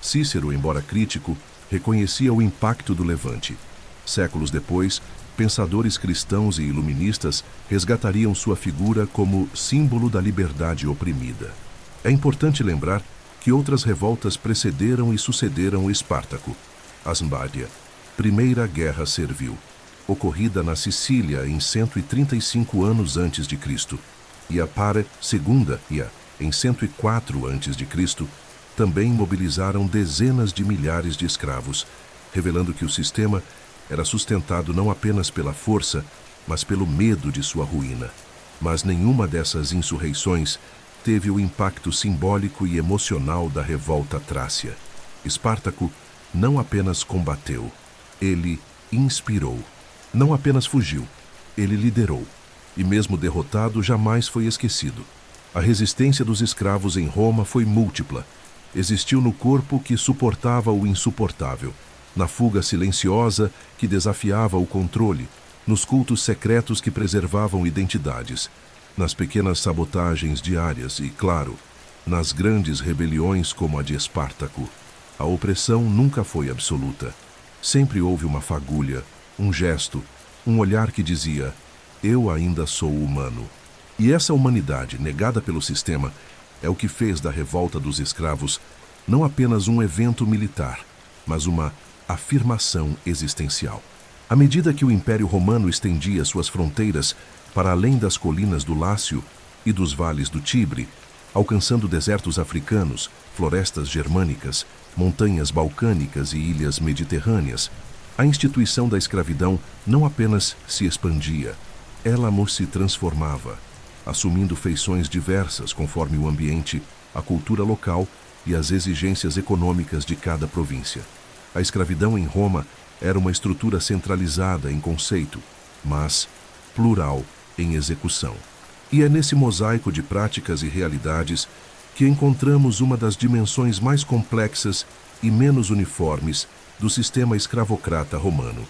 Cícero, embora crítico, reconhecia o impacto do levante. Séculos depois, pensadores cristãos e iluministas resgatariam sua figura como símbolo da liberdade oprimida. É importante lembrar que outras revoltas precederam e sucederam Espartaco. Asmbádia, Primeira Guerra Servil, ocorrida na Sicília em 135 anos antes de Cristo, e a Pare, Segunda, em 104 antes de Cristo, também mobilizaram dezenas de milhares de escravos, revelando que o sistema era sustentado não apenas pela força, mas pelo medo de sua ruína. Mas nenhuma dessas insurreições teve o impacto simbólico e emocional da revolta trácia. Espartaco não apenas combateu, ele inspirou. Não apenas fugiu, ele liderou. E mesmo derrotado, jamais foi esquecido. A resistência dos escravos em Roma foi múltipla. Existiu no corpo que suportava o insuportável, na fuga silenciosa que desafiava o controle, nos cultos secretos que preservavam identidades, nas pequenas sabotagens diárias e, claro, nas grandes rebeliões como a de Espartaco. A opressão nunca foi absoluta. Sempre houve uma fagulha, um gesto, um olhar que dizia: eu ainda sou humano. E essa humanidade, negada pelo sistema, é o que fez da revolta dos escravos não apenas um evento militar, mas uma afirmação existencial. À medida que o Império Romano estendia suas fronteiras para além das colinas do Lácio e dos vales do Tibre, alcançando desertos africanos, florestas germânicas, montanhas balcânicas e ilhas mediterrâneas, a instituição da escravidão não apenas se expandia, ela se transformava, assumindo feições diversas conforme o ambiente, a cultura local e as exigências econômicas de cada província. A escravidão em Roma era uma estrutura centralizada em conceito, mas plural em execução. E é nesse mosaico de práticas e realidades que encontramos uma das dimensões mais complexas e menos uniformes do sistema escravocrata romano.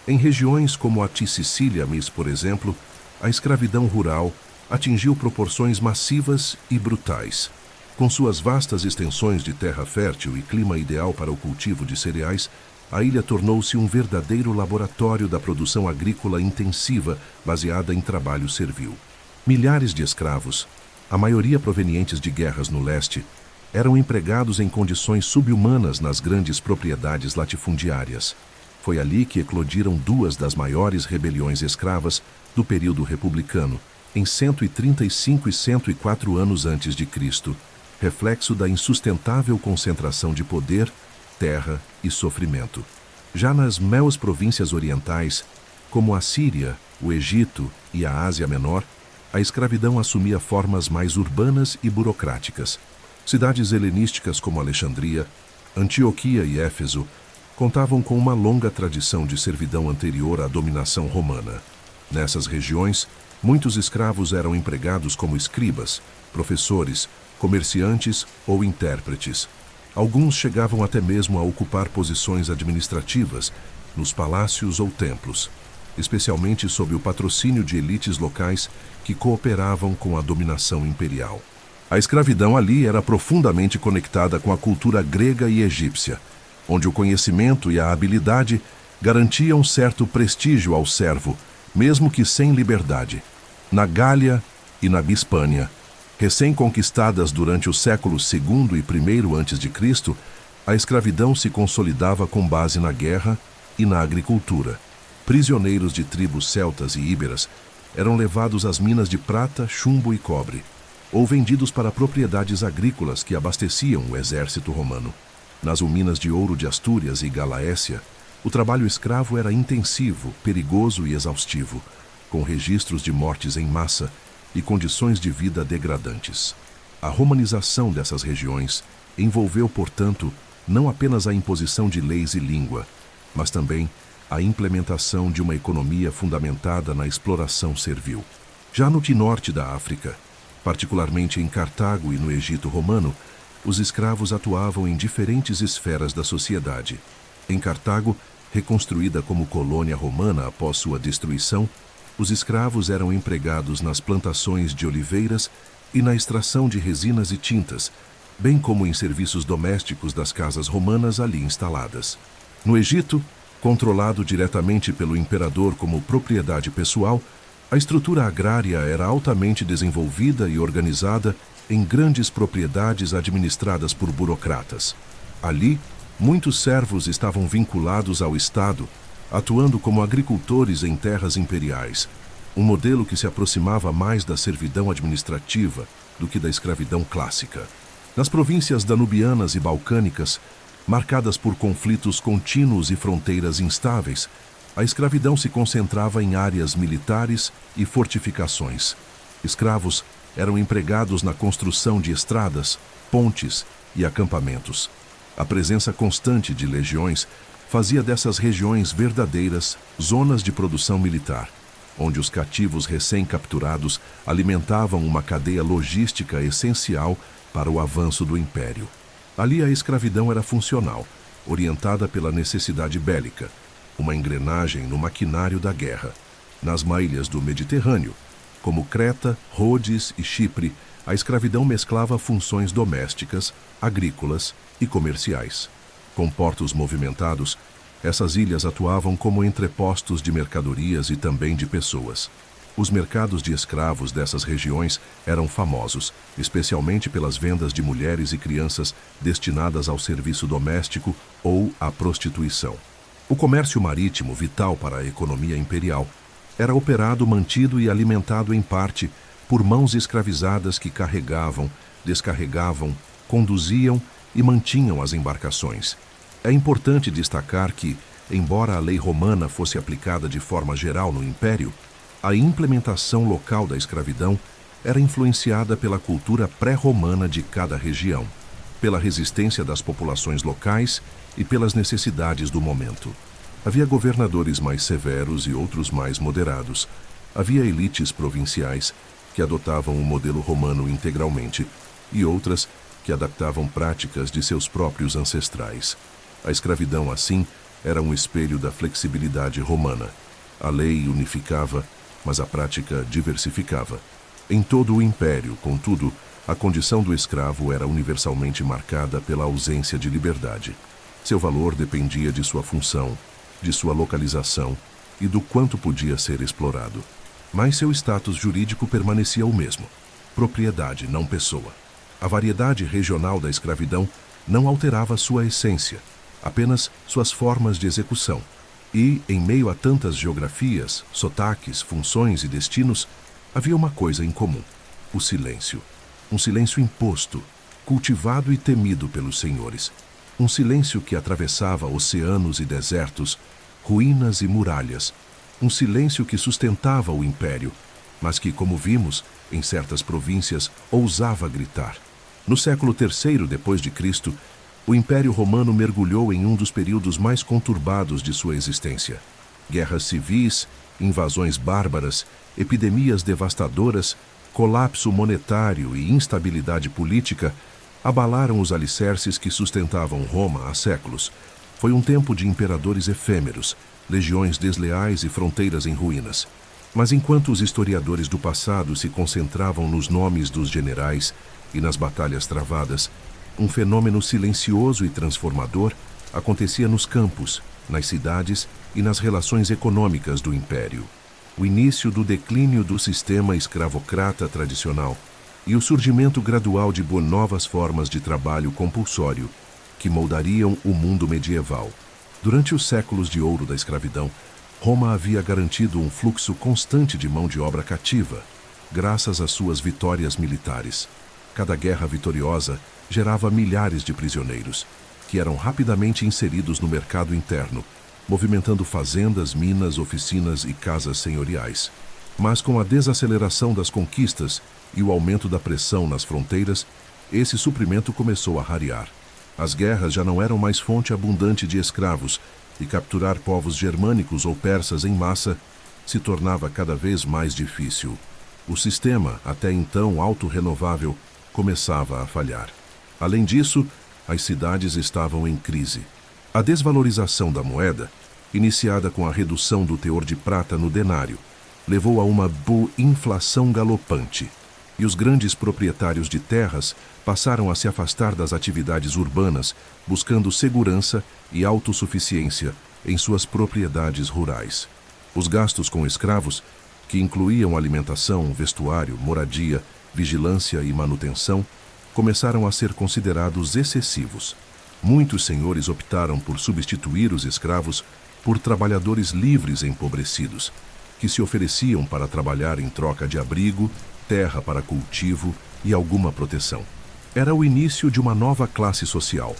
Em regiões como a Sicília, por exemplo, a escravidão rural atingiu proporções massivas e brutais. Com suas vastas extensões de terra fértil e clima ideal para o cultivo de cereais, a ilha tornou-se um verdadeiro laboratório da produção agrícola intensiva baseada em trabalho servil. Milhares de escravos, a maioria provenientes de guerras no leste, eram empregados em condições subhumanas nas grandes propriedades latifundiárias. Foi ali que eclodiram duas das maiores rebeliões escravas do período republicano, em 135 e 104 anos antes de Cristo, reflexo da insustentável concentração de poder, terra e sofrimento. Já nas províncias orientais, como a Síria, o Egito e a Ásia Menor, a escravidão assumia formas mais urbanas e burocráticas. Cidades helenísticas como Alexandria, Antioquia e Éfeso contavam com uma longa tradição de servidão anterior à dominação romana. Nessas regiões, muitos escravos eram empregados como escribas, professores, comerciantes ou intérpretes. Alguns chegavam até mesmo a ocupar posições administrativas nos palácios ou templos, especialmente sob o patrocínio de elites locais que cooperavam com a dominação imperial. A escravidão ali era profundamente conectada com a cultura grega e egípcia, onde o conhecimento e a habilidade garantiam certo prestígio ao servo, mesmo que sem liberdade. Na Gália e na Hispânia, recém-conquistadas durante os séculos II e I a.C., a escravidão se consolidava com base na guerra e na agricultura. Prisioneiros de tribos celtas e íberas eram levados às minas de prata, chumbo e cobre, ou vendidos para propriedades agrícolas que abasteciam o exército romano. Nas minas de ouro de Astúrias e Galaécia, o trabalho escravo era intensivo, perigoso e exaustivo, com registros de mortes em massa e condições de vida degradantes. A romanização dessas regiões envolveu, portanto, não apenas a imposição de leis e língua, mas também a implementação de uma economia fundamentada na exploração servil. Já no norte da África, particularmente em Cartago e no Egito romano, os escravos atuavam em diferentes esferas da sociedade. Em Cartago, reconstruída como colônia romana após sua destruição, os escravos eram empregados nas plantações de oliveiras e na extração de resinas e tintas, bem como em serviços domésticos das casas romanas ali instaladas. No Egito, controlado diretamente pelo imperador como propriedade pessoal, a estrutura agrária era altamente desenvolvida e organizada em grandes propriedades administradas por burocratas. Ali, muitos servos estavam vinculados ao Estado, atuando como agricultores em terras imperiais, um modelo que se aproximava mais da servidão administrativa do que da escravidão clássica. Nas províncias danubianas e balcânicas, marcadas por conflitos contínuos e fronteiras instáveis, a escravidão se concentrava em áreas militares e fortificações. Escravos eram empregados na construção de estradas, pontes e acampamentos. A presença constante de legiões fazia dessas regiões verdadeiras zonas de produção militar, onde os cativos recém-capturados alimentavam uma cadeia logística essencial para o avanço do império. Ali a escravidão era funcional, orientada pela necessidade bélica, uma engrenagem no maquinário da guerra. Nas ilhas do Mediterrâneo, como Creta, Rhodes e Chipre, a escravidão mesclava funções domésticas, agrícolas e comerciais. Com portos movimentados, essas ilhas atuavam como entrepostos de mercadorias e também de pessoas. Os mercados de escravos dessas regiões eram famosos, especialmente pelas vendas de mulheres e crianças destinadas ao serviço doméstico ou à prostituição. O comércio marítimo, vital para a economia imperial, era operado, mantido e alimentado em parte por mãos escravizadas que carregavam, descarregavam, conduziam e mantinham as embarcações. É importante destacar que, embora a lei romana fosse aplicada de forma geral no Império, a implementação local da escravidão era influenciada pela cultura pré-romana de cada região, pela resistência das populações locais e pelas necessidades do momento. Havia governadores mais severos e outros mais moderados. Havia elites provinciais que adotavam o modelo romano integralmente e outras que adaptavam práticas de seus próprios ancestrais. A escravidão, assim, era um espelho da flexibilidade romana. A lei unificava, mas a prática diversificava. Em todo o império, contudo, a condição do escravo era universalmente marcada pela ausência de liberdade. Seu valor dependia de sua função, de sua localização e do quanto podia ser explorado. Mas seu status jurídico permanecia o mesmo: propriedade, não pessoa. A variedade regional da escravidão não alterava sua essência, apenas suas formas de execução. E, em meio a tantas geografias, sotaques, funções e destinos, havia uma coisa em comum: o silêncio. Um silêncio imposto, cultivado e temido pelos senhores. Um silêncio que atravessava oceanos e desertos, ruínas e muralhas. Um silêncio que sustentava o império, mas que, como vimos, em certas províncias, ousava gritar. No século III d.C., o Império Romano mergulhou em um dos períodos mais conturbados de sua existência. Guerras civis, invasões bárbaras, epidemias devastadoras, colapso monetário e instabilidade política abalaram os alicerces que sustentavam Roma há séculos. Foi um tempo de imperadores efêmeros, legiões desleais e fronteiras em ruínas. Mas enquanto os historiadores do passado se concentravam nos nomes dos generais e nas batalhas travadas, um fenômeno silencioso e transformador acontecia nos campos, nas cidades e nas relações econômicas do império. O início do declínio do sistema escravocrata tradicional e o surgimento gradual de novas formas de trabalho compulsório que moldariam o mundo medieval. Durante os séculos de ouro da escravidão, Roma havia garantido um fluxo constante de mão de obra cativa, graças às suas vitórias militares. Cada guerra vitoriosa gerava milhares de prisioneiros, que eram rapidamente inseridos no mercado interno, movimentando fazendas, minas, oficinas e casas senhoriais. Mas com a desaceleração das conquistas e o aumento da pressão nas fronteiras, esse suprimento começou a rarear. As guerras já não eram mais fonte abundante de escravos, e capturar povos germânicos ou persas em massa se tornava cada vez mais difícil. O sistema, até então autorrenovável, começava a falhar. Além disso, as cidades estavam em crise. A desvalorização da moeda, iniciada com a redução do teor de prata no denário, levou a uma inflação galopante, e os grandes proprietários de terras passaram a se afastar das atividades urbanas, buscando segurança e autossuficiência em suas propriedades rurais. Os gastos com escravos, que incluíam alimentação, vestuário, moradia, vigilância e manutenção, começaram a ser considerados excessivos. Muitos senhores optaram por substituir os escravos por trabalhadores livres empobrecidos, que se ofereciam para trabalhar em troca de abrigo, terra para cultivo e alguma proteção. Era o início de uma nova classe social,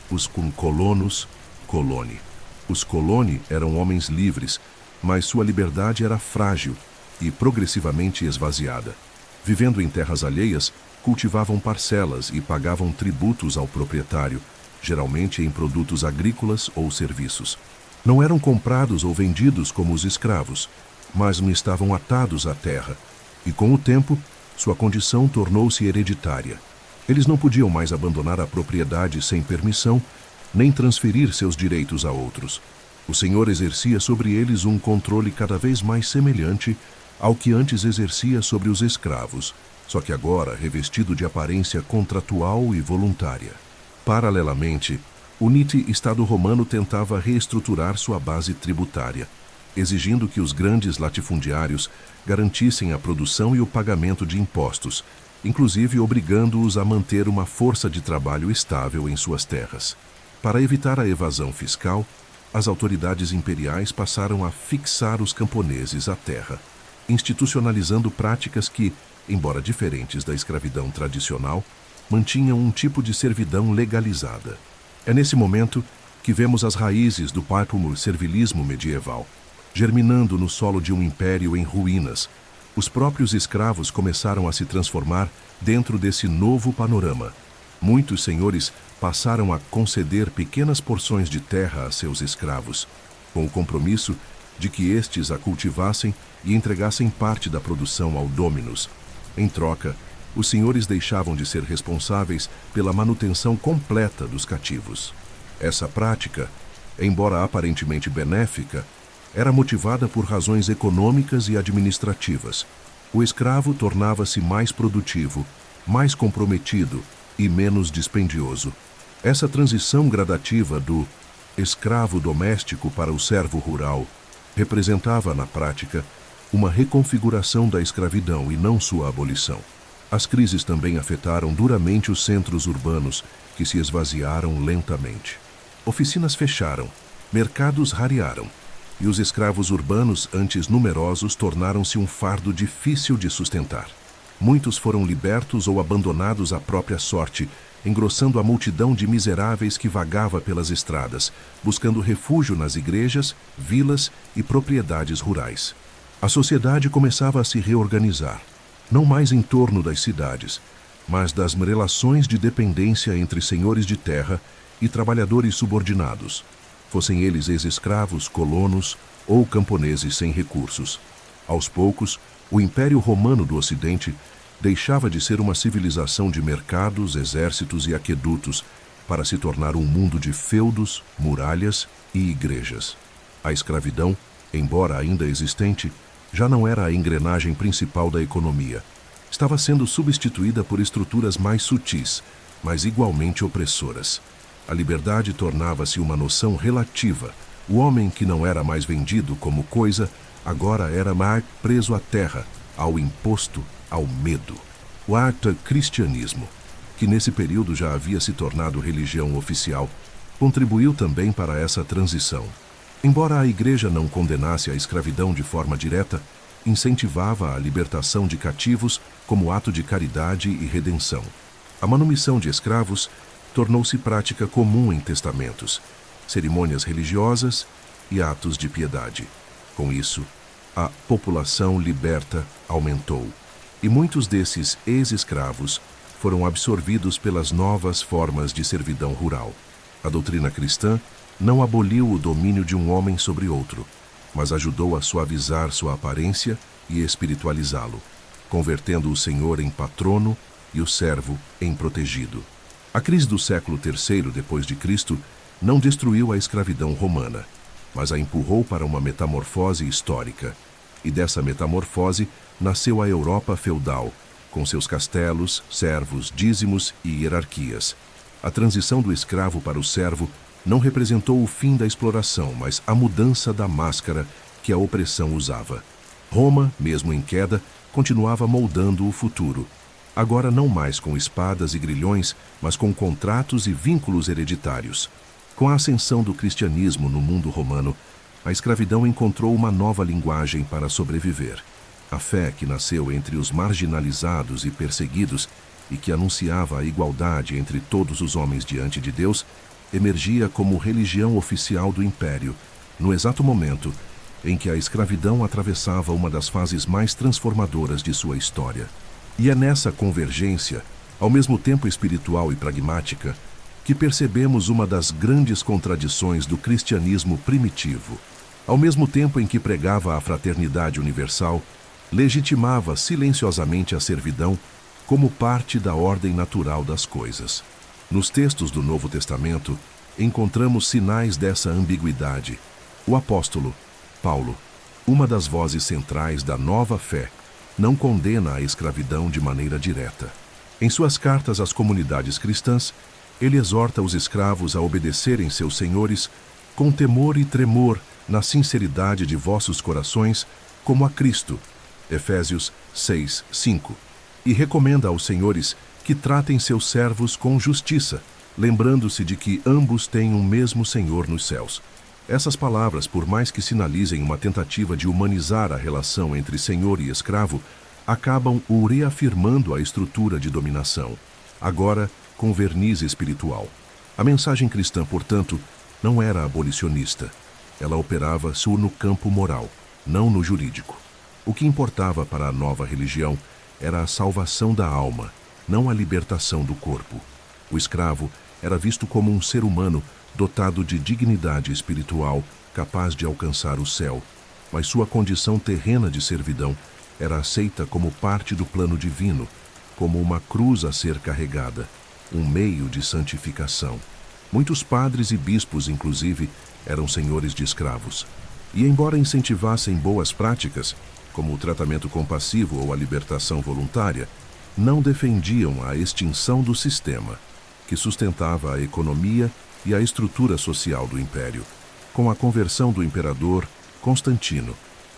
os colonos coloni. Os coloni eram homens livres, mas sua liberdade era frágil e progressivamente esvaziada. Vivendo em terras alheias, cultivavam parcelas e pagavam tributos ao proprietário, geralmente em produtos agrícolas ou serviços. Não eram comprados ou vendidos como os escravos, mas não estavam atados à terra, e com o tempo, sua condição tornou-se hereditária. Eles não podiam mais abandonar a propriedade sem permissão, nem transferir seus direitos a outros. O Senhor exercia sobre eles um controle cada vez mais semelhante ao que antes exercia sobre os escravos, só que agora revestido de aparência contratual e voluntária. Paralelamente, o NIT Estado romano tentava reestruturar sua base tributária, exigindo que os grandes latifundiários garantissem a produção e o pagamento de impostos, inclusive obrigando-os a manter uma força de trabalho estável em suas terras. Para evitar a evasão fiscal, as autoridades imperiais passaram a fixar os camponeses à terra, institucionalizando práticas que, embora diferentes da escravidão tradicional, mantinham um tipo de servidão legalizada. É nesse momento que vemos as raízes do servilismo medieval, germinando no solo de um império em ruínas. Os próprios escravos começaram a se transformar dentro desse novo panorama. Muitos senhores passaram a conceder pequenas porções de terra a seus escravos, com o compromisso de que estes a cultivassem e entregassem parte da produção ao dominus. Em troca, os senhores deixavam de ser responsáveis pela manutenção completa dos cativos. Essa prática, embora aparentemente benéfica, era motivada por razões econômicas e administrativas. O escravo tornava-se mais produtivo, mais comprometido e menos dispendioso. Essa transição gradativa do escravo doméstico para o servo rural representava, na prática, uma reconfiguração da escravidão e não sua abolição. As crises também afetaram duramente os centros urbanos, que se esvaziaram lentamente. Oficinas fecharam, mercados rarearam, e os escravos urbanos, antes numerosos, tornaram-se um fardo difícil de sustentar. Muitos foram libertos ou abandonados à própria sorte, engrossando a multidão de miseráveis que vagava pelas estradas, buscando refúgio nas igrejas, vilas e propriedades rurais. A sociedade começava a se reorganizar, não mais em torno das cidades, mas das relações de dependência entre senhores de terra e trabalhadores subordinados, fossem eles ex-escravos, colonos ou camponeses sem recursos. Aos poucos, o Império Romano do Ocidente deixava de ser uma civilização de mercados, exércitos e aquedutos para se tornar um mundo de feudos, muralhas e igrejas. A escravidão, embora ainda existente, já não era a engrenagem principal da economia. Estava sendo substituída por estruturas mais sutis, mas igualmente opressoras. A liberdade tornava-se uma noção relativa. O homem que não era mais vendido como coisa, agora era mais preso à terra, ao imposto, ao medo. O cristianismo, que nesse período já havia se tornado religião oficial, contribuiu também para essa transição. Embora a Igreja não condenasse a escravidão de forma direta, incentivava a libertação de cativos como ato de caridade e redenção. A manumissão de escravos tornou-se prática comum em testamentos, cerimônias religiosas e atos de piedade. Com isso, a população liberta aumentou, e muitos desses ex-escravos foram absorvidos pelas novas formas de servidão rural. A doutrina cristã não aboliu o domínio de um homem sobre outro, mas ajudou a suavizar sua aparência e espiritualizá-lo, convertendo o senhor em patrono e o servo em protegido. A crise do século III depois de Cristo não destruiu a escravidão romana, mas a empurrou para uma metamorfose histórica. E dessa metamorfose nasceu a Europa feudal, com seus castelos, servos, dízimos e hierarquias. A transição do escravo para o servo não representou o fim da exploração, mas a mudança da máscara que a opressão usava. Roma, mesmo em queda, continuava moldando o futuro. Agora não mais com espadas e grilhões, mas com contratos e vínculos hereditários. Com a ascensão do cristianismo no mundo romano, a escravidão encontrou uma nova linguagem para sobreviver. A fé que nasceu entre os marginalizados e perseguidos e que anunciava a igualdade entre todos os homens diante de Deus, emergia como religião oficial do Império, no exato momento em que a escravidão atravessava uma das fases mais transformadoras de sua história. E é nessa convergência, ao mesmo tempo espiritual e pragmática, que percebemos uma das grandes contradições do cristianismo primitivo. Ao mesmo tempo em que pregava a fraternidade universal, legitimava silenciosamente a servidão como parte da ordem natural das coisas. Nos textos do Novo Testamento, encontramos sinais dessa ambiguidade. O apóstolo Paulo, uma das vozes centrais da nova fé, não condena a escravidão de maneira direta. Em suas cartas às comunidades cristãs, ele exorta os escravos a obedecerem seus senhores com temor e tremor na sinceridade de vossos corações, como a Cristo, Efésios 6, 5, e recomenda aos senhores que tratem seus servos com justiça, lembrando-se de que ambos têm um mesmo Senhor nos céus. Essas palavras, por mais que sinalizem uma tentativa de humanizar a relação entre senhor e escravo, acabam o reafirmando a estrutura de dominação, agora com verniz espiritual. A mensagem cristã, portanto, não era abolicionista. Ela operava só no campo moral, não no jurídico. O que importava para a nova religião era a salvação da alma, não a libertação do corpo. O escravo era visto como um ser humano dotado de dignidade espiritual, capaz de alcançar o céu, mas sua condição terrena de servidão era aceita como parte do plano divino, como uma cruz a ser carregada, um meio de santificação. Muitos padres e bispos, inclusive, eram senhores de escravos. E embora incentivassem boas práticas, como o tratamento compassivo ou a libertação voluntária, não defendiam a extinção do sistema, que sustentava a economia e a estrutura social do império. Com a conversão do imperador Constantino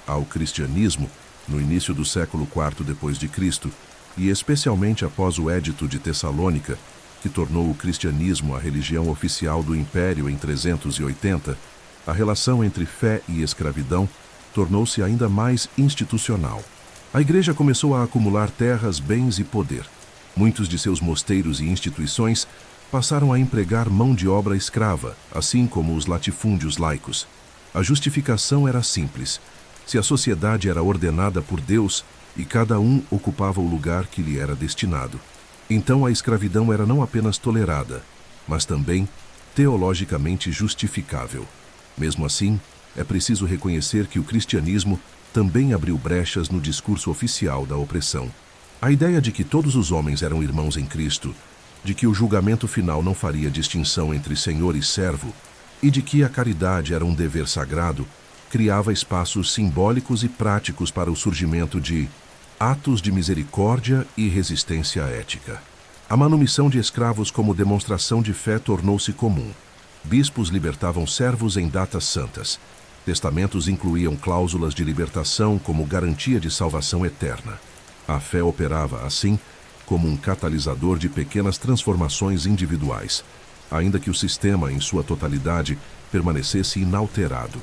ao cristianismo, no início do século IV d.C., e especialmente após o Édito de Tessalônica, que tornou o cristianismo a religião oficial do império em 380, a relação entre fé e escravidão tornou-se ainda mais institucional. A Igreja começou a acumular terras, bens e poder. Muitos de seus mosteiros e instituições passaram a empregar mão de obra escrava, assim como os latifúndios laicos. A justificação era simples. Se a sociedade era ordenada por Deus e cada um ocupava o lugar que lhe era destinado, então a escravidão era não apenas tolerada, mas também teologicamente justificável. Mesmo assim, é preciso reconhecer que o cristianismo também abriu brechas no discurso oficial da opressão. A ideia de que todos os homens eram irmãos em Cristo, de que o julgamento final não faria distinção entre senhor e servo, e de que a caridade era um dever sagrado, criava espaços simbólicos e práticos para o surgimento de atos de misericórdia e resistência ética. A manumissão de escravos como demonstração de fé tornou-se comum. Bispos libertavam servos em datas santas. Testamentos incluíam cláusulas de libertação como garantia de salvação eterna. A fé operava, assim, como um catalisador de pequenas transformações individuais, ainda que o sistema, em sua totalidade, permanecesse inalterado.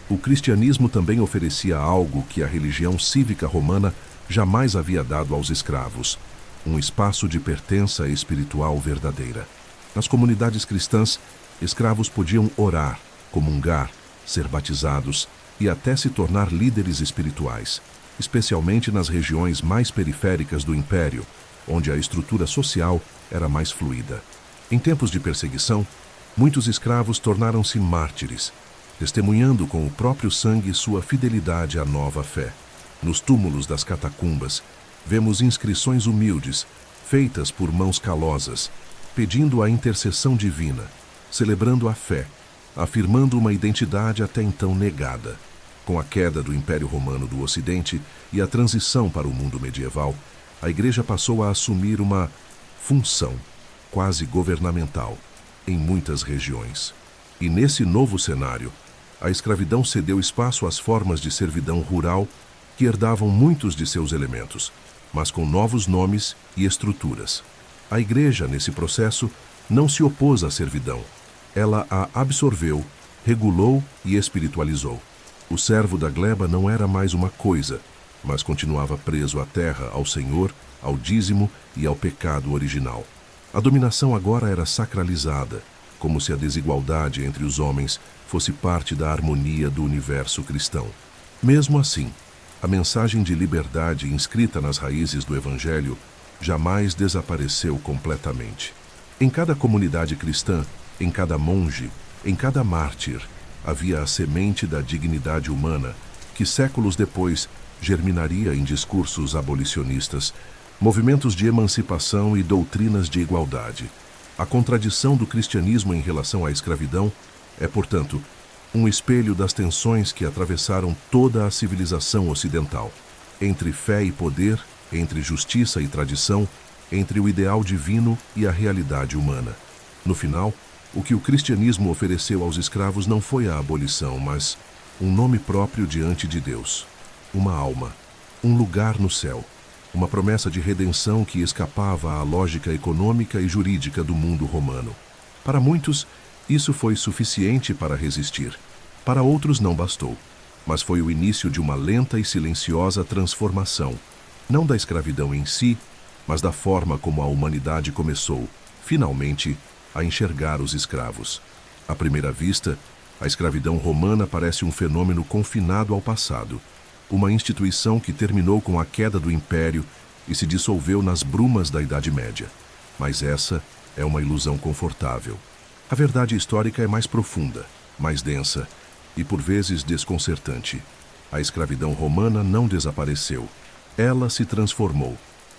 O cristianismo também oferecia algo que a religião cívica romana jamais havia dado aos escravos: um espaço de pertença espiritual verdadeira. Nas comunidades cristãs, escravos podiam orar, comungar, ser batizados e até se tornar líderes espirituais, especialmente nas regiões mais periféricas do império, onde a estrutura social era mais fluida. Em tempos de perseguição, muitos escravos tornaram-se mártires, testemunhando com o próprio sangue sua fidelidade à nova fé. Nos túmulos das catacumbas, vemos inscrições humildes, feitas por mãos calosas, pedindo a intercessão divina, celebrando a fé, afirmando uma identidade até então negada. Com a queda do Império Romano do Ocidente e a transição para o mundo medieval, a Igreja passou a assumir uma função quase governamental em muitas regiões. E nesse novo cenário, a escravidão cedeu espaço às formas de servidão rural que herdavam muitos de seus elementos, mas com novos nomes e estruturas. A Igreja, nesse processo, não se opôs à servidão. Ela a absorveu, regulou e espiritualizou. O servo da gleba não era mais uma coisa, mas continuava preso à terra, ao Senhor, ao dízimo e ao pecado original. A dominação agora era sacralizada, como se a desigualdade entre os homens fosse parte da harmonia do universo cristão. Mesmo assim, a mensagem de liberdade inscrita nas raízes do Evangelho jamais desapareceu completamente. Em cada comunidade cristã, em cada monge, em cada mártir, havia a semente da dignidade humana, que séculos depois germinaria em discursos abolicionistas, movimentos de emancipação e doutrinas de igualdade. A contradição do cristianismo em relação à escravidão é, portanto, um espelho das tensões que atravessaram toda a civilização ocidental, entre fé e poder, entre justiça e tradição, entre o ideal divino e a realidade humana. No final, o que o cristianismo ofereceu aos escravos não foi a abolição, mas um nome próprio diante de Deus, uma alma, um lugar no céu, uma promessa de redenção que escapava à lógica econômica e jurídica do mundo romano. Para muitos, isso foi suficiente para resistir. Para outros não bastou, mas foi o início de uma lenta e silenciosa transformação, não da escravidão em si, mas da forma como a humanidade começou, finalmente, a enxergar os escravos. À primeira vista, a escravidão romana parece um fenômeno confinado ao passado, uma instituição que terminou com a queda do império e se dissolveu nas brumas da Idade Média. Mas essa é uma ilusão confortável. A verdade histórica é mais profunda, mais densa e, por vezes, desconcertante. A escravidão romana não desapareceu. Ela se transformou.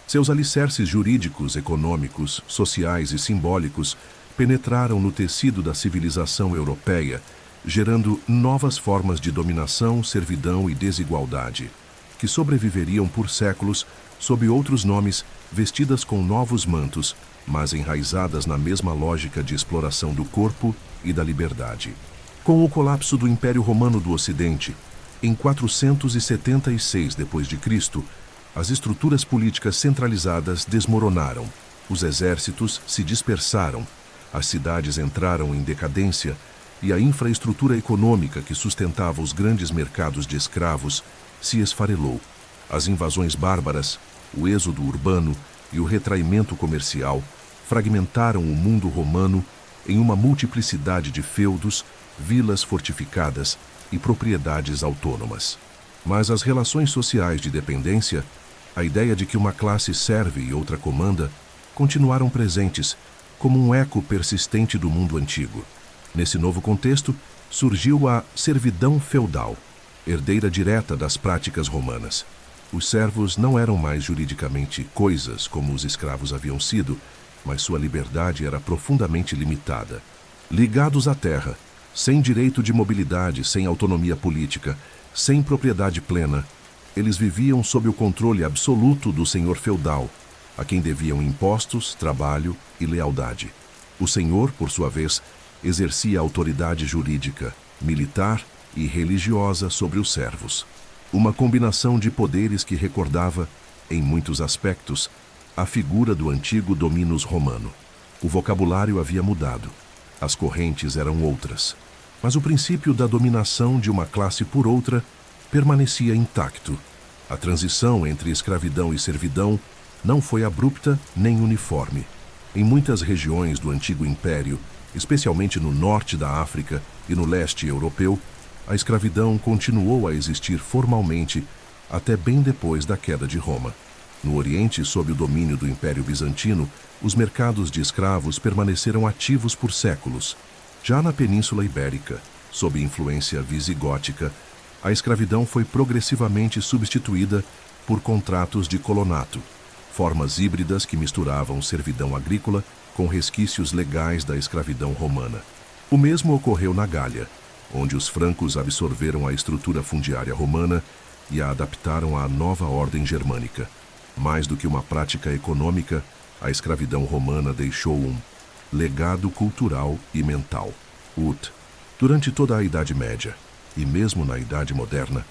Seus alicerces jurídicos, econômicos, sociais e simbólicos penetraram no tecido da civilização europeia, gerando novas formas de dominação, servidão e desigualdade, que sobreviveriam por séculos sob outros nomes, vestidas com novos mantos, mas enraizadas na mesma lógica de exploração do corpo e da liberdade. Com o colapso do Império Romano do Ocidente, em 476 d.C., as estruturas políticas centralizadas desmoronaram, os exércitos se dispersaram, as cidades entraram em decadência e a infraestrutura econômica que sustentava os grandes mercados de escravos se esfarelou. As invasões bárbaras, o êxodo urbano e o retraimento comercial fragmentaram o mundo romano em uma multiplicidade de feudos, vilas fortificadas e propriedades autônomas. Mas as relações sociais de dependência, a ideia de que uma classe serve e outra comanda, continuaram presentes como um eco persistente do mundo antigo. Nesse novo contexto, surgiu a servidão feudal, herdeira direta das práticas romanas. Os servos não eram mais juridicamente coisas como os escravos haviam sido, mas sua liberdade era profundamente limitada. Ligados à terra, sem direito de mobilidade, sem autonomia política, sem propriedade plena, eles viviam sob o controle absoluto do senhor feudal, a quem deviam impostos, trabalho e lealdade. O senhor, por sua vez, exercia autoridade jurídica, militar e religiosa sobre os servos. Uma combinação de poderes que recordava, em muitos aspectos, a figura do antigo dominus romano. O vocabulário havia mudado. As correntes eram outras. Mas o princípio da dominação de uma classe por outra permanecia intacto. A transição entre escravidão e servidão não foi abrupta nem uniforme. Em muitas regiões do antigo império, especialmente no norte da África e no leste europeu, a escravidão continuou a existir formalmente até bem depois da queda de Roma. No Oriente, sob o domínio do Império Bizantino, os mercados de escravos permaneceram ativos por séculos. Já na Península Ibérica, sob influência visigótica, a escravidão foi progressivamente substituída por contratos de colonato, formas híbridas que misturavam servidão agrícola com resquícios legais da escravidão romana. O mesmo ocorreu na Gália, onde os francos absorveram a estrutura fundiária romana e a adaptaram à nova ordem germânica. Mais do que uma prática econômica, a escravidão romana deixou um legado cultural e mental. Durante toda a Idade Média, e mesmo na Idade Moderna,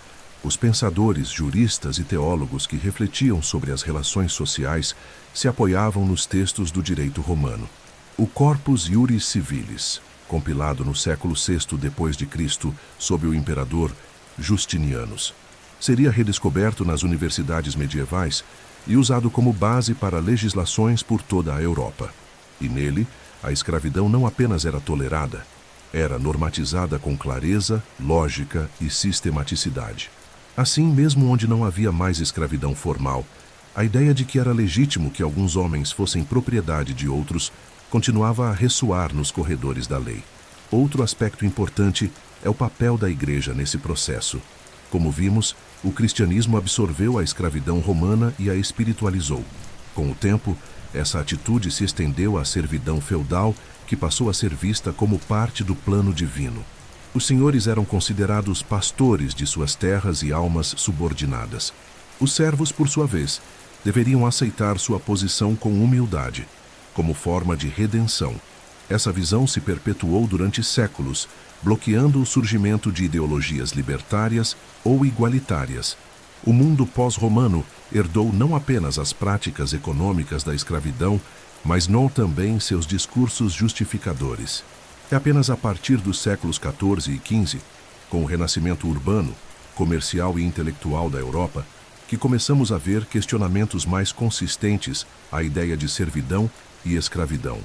os pensadores, juristas e teólogos que refletiam sobre as relações sociais se apoiavam nos textos do direito romano. O Corpus Iuris Civilis, compilado no século VI d.C. sob o imperador Justinianus, seria redescoberto nas universidades medievais e usado como base para legislações por toda a Europa. E nele, a escravidão não apenas era tolerada, era normatizada com clareza, lógica e sistematicidade. Assim, mesmo onde não havia mais escravidão formal, a ideia de que era legítimo que alguns homens fossem propriedade de outros continuava a ressoar nos corredores da lei. Outro aspecto importante é o papel da Igreja nesse processo. Como vimos, o cristianismo absorveu a escravidão romana e a espiritualizou. Com o tempo, essa atitude se estendeu à servidão feudal, que passou a ser vista como parte do plano divino. Os senhores eram considerados pastores de suas terras e almas subordinadas. Os servos, por sua vez, deveriam aceitar sua posição com humildade, como forma de redenção. Essa visão se perpetuou durante séculos, bloqueando o surgimento de ideologias libertárias ou igualitárias. O mundo pós-romano herdou não apenas as práticas econômicas da escravidão, mas não também seus discursos justificadores. É apenas a partir dos séculos XIV e XV, com o renascimento urbano, comercial e intelectual da Europa, que começamos a ver questionamentos mais consistentes à ideia de servidão e escravidão.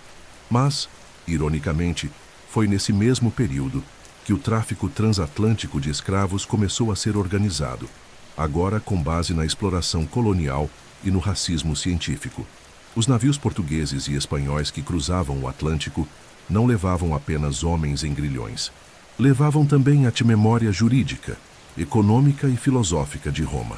Mas, ironicamente, foi nesse mesmo período que o tráfico transatlântico de escravos começou a ser organizado, agora com base na exploração colonial e no racismo científico. Os navios portugueses e espanhóis que cruzavam o Atlântico não levavam apenas homens em grilhões. Levavam também a memória jurídica, econômica e filosófica de Roma.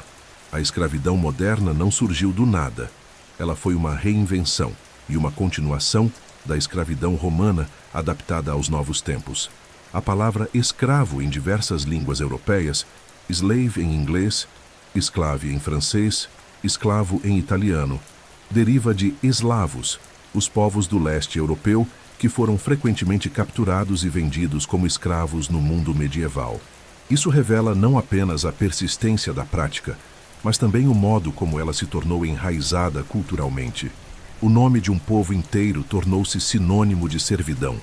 A escravidão moderna não surgiu do nada. Ela foi uma reinvenção e uma continuação da escravidão romana adaptada aos novos tempos. A palavra escravo em diversas línguas europeias, slave em inglês, esclave em francês, esclavo em italiano, deriva de eslavos, os povos do leste europeu que foram frequentemente capturados e vendidos como escravos no mundo medieval. Isso revela não apenas a persistência da prática, mas também o modo como ela se tornou enraizada culturalmente. O nome de um povo inteiro tornou-se sinônimo de servidão,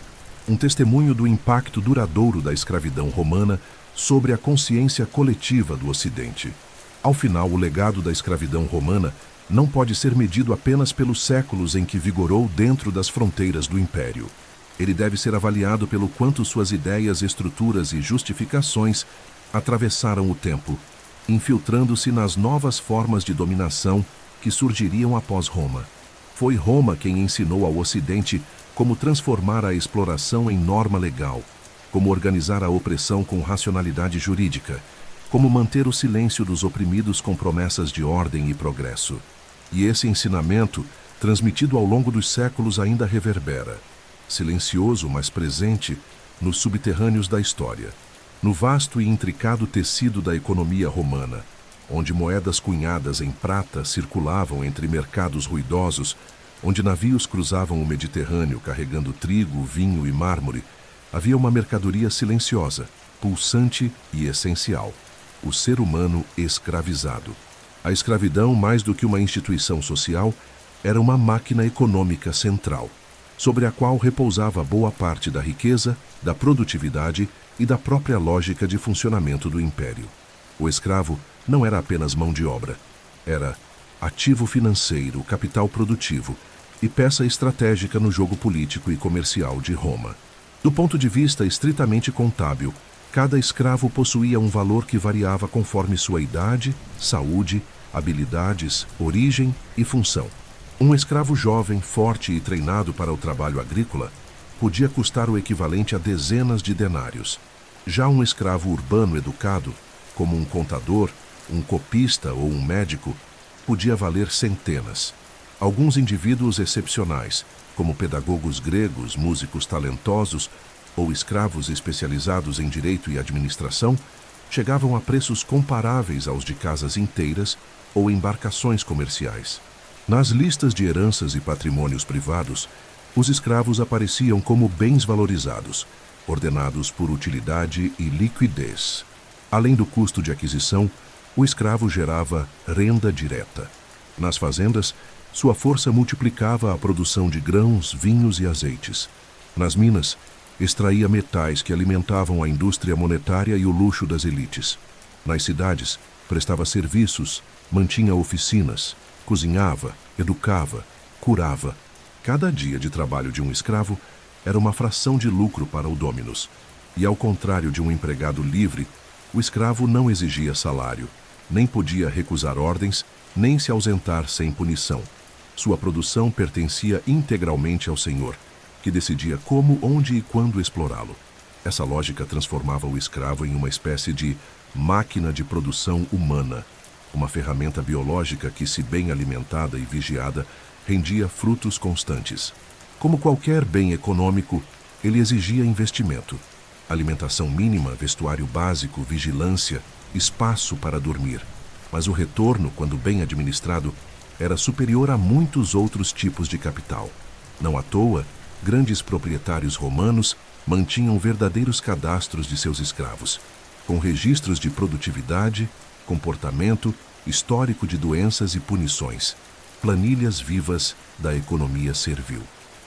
um testemunho do impacto duradouro da escravidão romana sobre a consciência coletiva do Ocidente. Ao final, o legado da escravidão romana não pode ser medido apenas pelos séculos em que vigorou dentro das fronteiras do Império. Ele deve ser avaliado pelo quanto suas ideias, estruturas e justificações atravessaram o tempo, infiltrando-se nas novas formas de dominação que surgiriam após Roma. Foi Roma quem ensinou ao Ocidente como transformar a exploração em norma legal, como organizar a opressão com racionalidade jurídica, como manter o silêncio dos oprimidos com promessas de ordem e progresso. E esse ensinamento, transmitido ao longo dos séculos, ainda reverbera, silencioso, mas presente, nos subterrâneos da história, no vasto e intricado tecido da economia romana, onde moedas cunhadas em prata circulavam entre mercados ruidosos, onde navios cruzavam o Mediterrâneo carregando trigo, vinho e mármore. Havia uma mercadoria silenciosa, pulsante e essencial: o ser humano escravizado. A escravidão, mais do que uma instituição social, era uma máquina econômica central, sobre a qual repousava boa parte da riqueza, da produtividade e da própria lógica de funcionamento do império. O escravo não era apenas mão de obra, era ativo financeiro, capital produtivo e peça estratégica no jogo político e comercial de Roma. Do ponto de vista estritamente contábil, cada escravo possuía um valor que variava conforme sua idade, saúde, habilidades, origem e função. Um escravo jovem, forte e treinado para o trabalho agrícola podia custar o equivalente a dezenas de denários. Já um escravo urbano educado, como um contador, um copista ou um médico, podia valer centenas. Alguns indivíduos excepcionais, como pedagogos gregos, músicos talentosos ou escravos especializados em direito e administração, chegavam a preços comparáveis aos de casas inteiras ou embarcações comerciais. Nas listas de heranças e patrimônios privados, os escravos apareciam como bens valorizados, ordenados por utilidade e liquidez. Além do custo de aquisição, o escravo gerava renda direta. Nas fazendas, sua força multiplicava a produção de grãos, vinhos e azeites. Nas minas, extraía metais que alimentavam a indústria monetária e o luxo das elites. Nas cidades, prestava serviços, mantinha oficinas, cozinhava, educava, curava. Cada dia de trabalho de um escravo era uma fração de lucro para o dominus. E ao contrário de um empregado livre, o escravo não exigia salário, nem podia recusar ordens, nem se ausentar sem punição. Sua produção pertencia integralmente ao senhor, que decidia como, onde e quando explorá-lo. Essa lógica transformava o escravo em uma espécie de máquina de produção humana, uma ferramenta biológica que, se bem alimentada e vigiada, rendia frutos constantes. Como qualquer bem econômico, ele exigia investimento. Alimentação mínima, vestuário básico, vigilância, espaço para dormir. Mas o retorno, quando bem administrado, era superior a muitos outros tipos de capital. Não à toa, grandes proprietários romanos mantinham verdadeiros cadastros de seus escravos, com registros de produtividade, comportamento, histórico de doenças e punições, planilhas vivas da economia servil.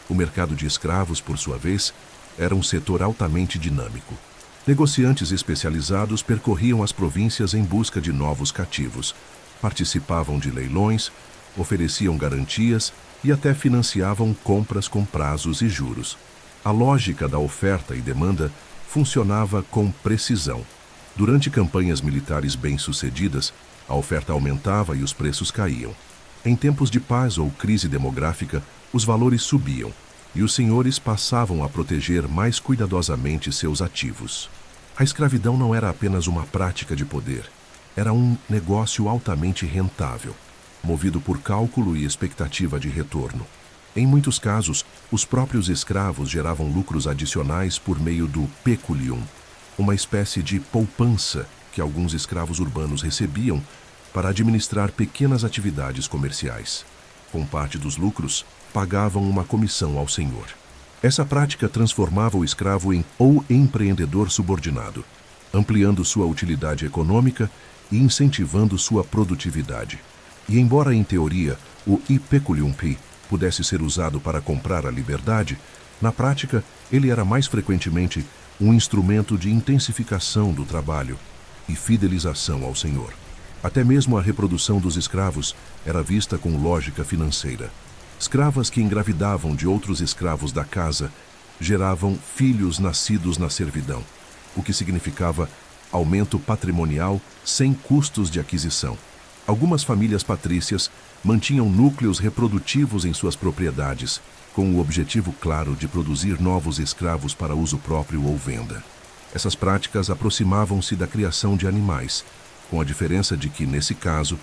O mercado de escravos, por sua vez, era um setor altamente dinâmico. Negociantes especializados percorriam as províncias em busca de novos cativos, participavam de leilões, ofereciam garantias e até financiavam compras com prazos e juros. A lógica da oferta e demanda funcionava com precisão. Durante campanhas militares bem-sucedidas, a oferta aumentava e os preços caíam. Em tempos de paz ou crise demográfica, os valores subiam e os senhores passavam a proteger mais cuidadosamente seus ativos. A escravidão não era apenas uma prática de poder, era um negócio altamente rentável, movido por cálculo e expectativa de retorno. Em muitos casos, os próprios escravos geravam lucros adicionais por meio do peculium, uma espécie de poupança que alguns escravos urbanos recebiam para administrar pequenas atividades comerciais. Com parte dos lucros, pagavam uma comissão ao senhor. Essa prática transformava o escravo em empreendedor subordinado, ampliando sua utilidade econômica e incentivando sua produtividade. E embora, em teoria, o peculium pudesse ser usado para comprar a liberdade, na prática, ele era mais frequentemente um instrumento de intensificação do trabalho e fidelização ao senhor. Até mesmo a reprodução dos escravos era vista com lógica financeira. Escravas que engravidavam de outros escravos da casa geravam filhos nascidos na servidão, o que significava aumento patrimonial sem custos de aquisição. Algumas famílias patrícias mantinham núcleos reprodutivos em suas propriedades, com o objetivo claro de produzir novos escravos para uso próprio ou venda. Essas práticas aproximavam-se da criação de animais, com a diferença de que, nesse caso,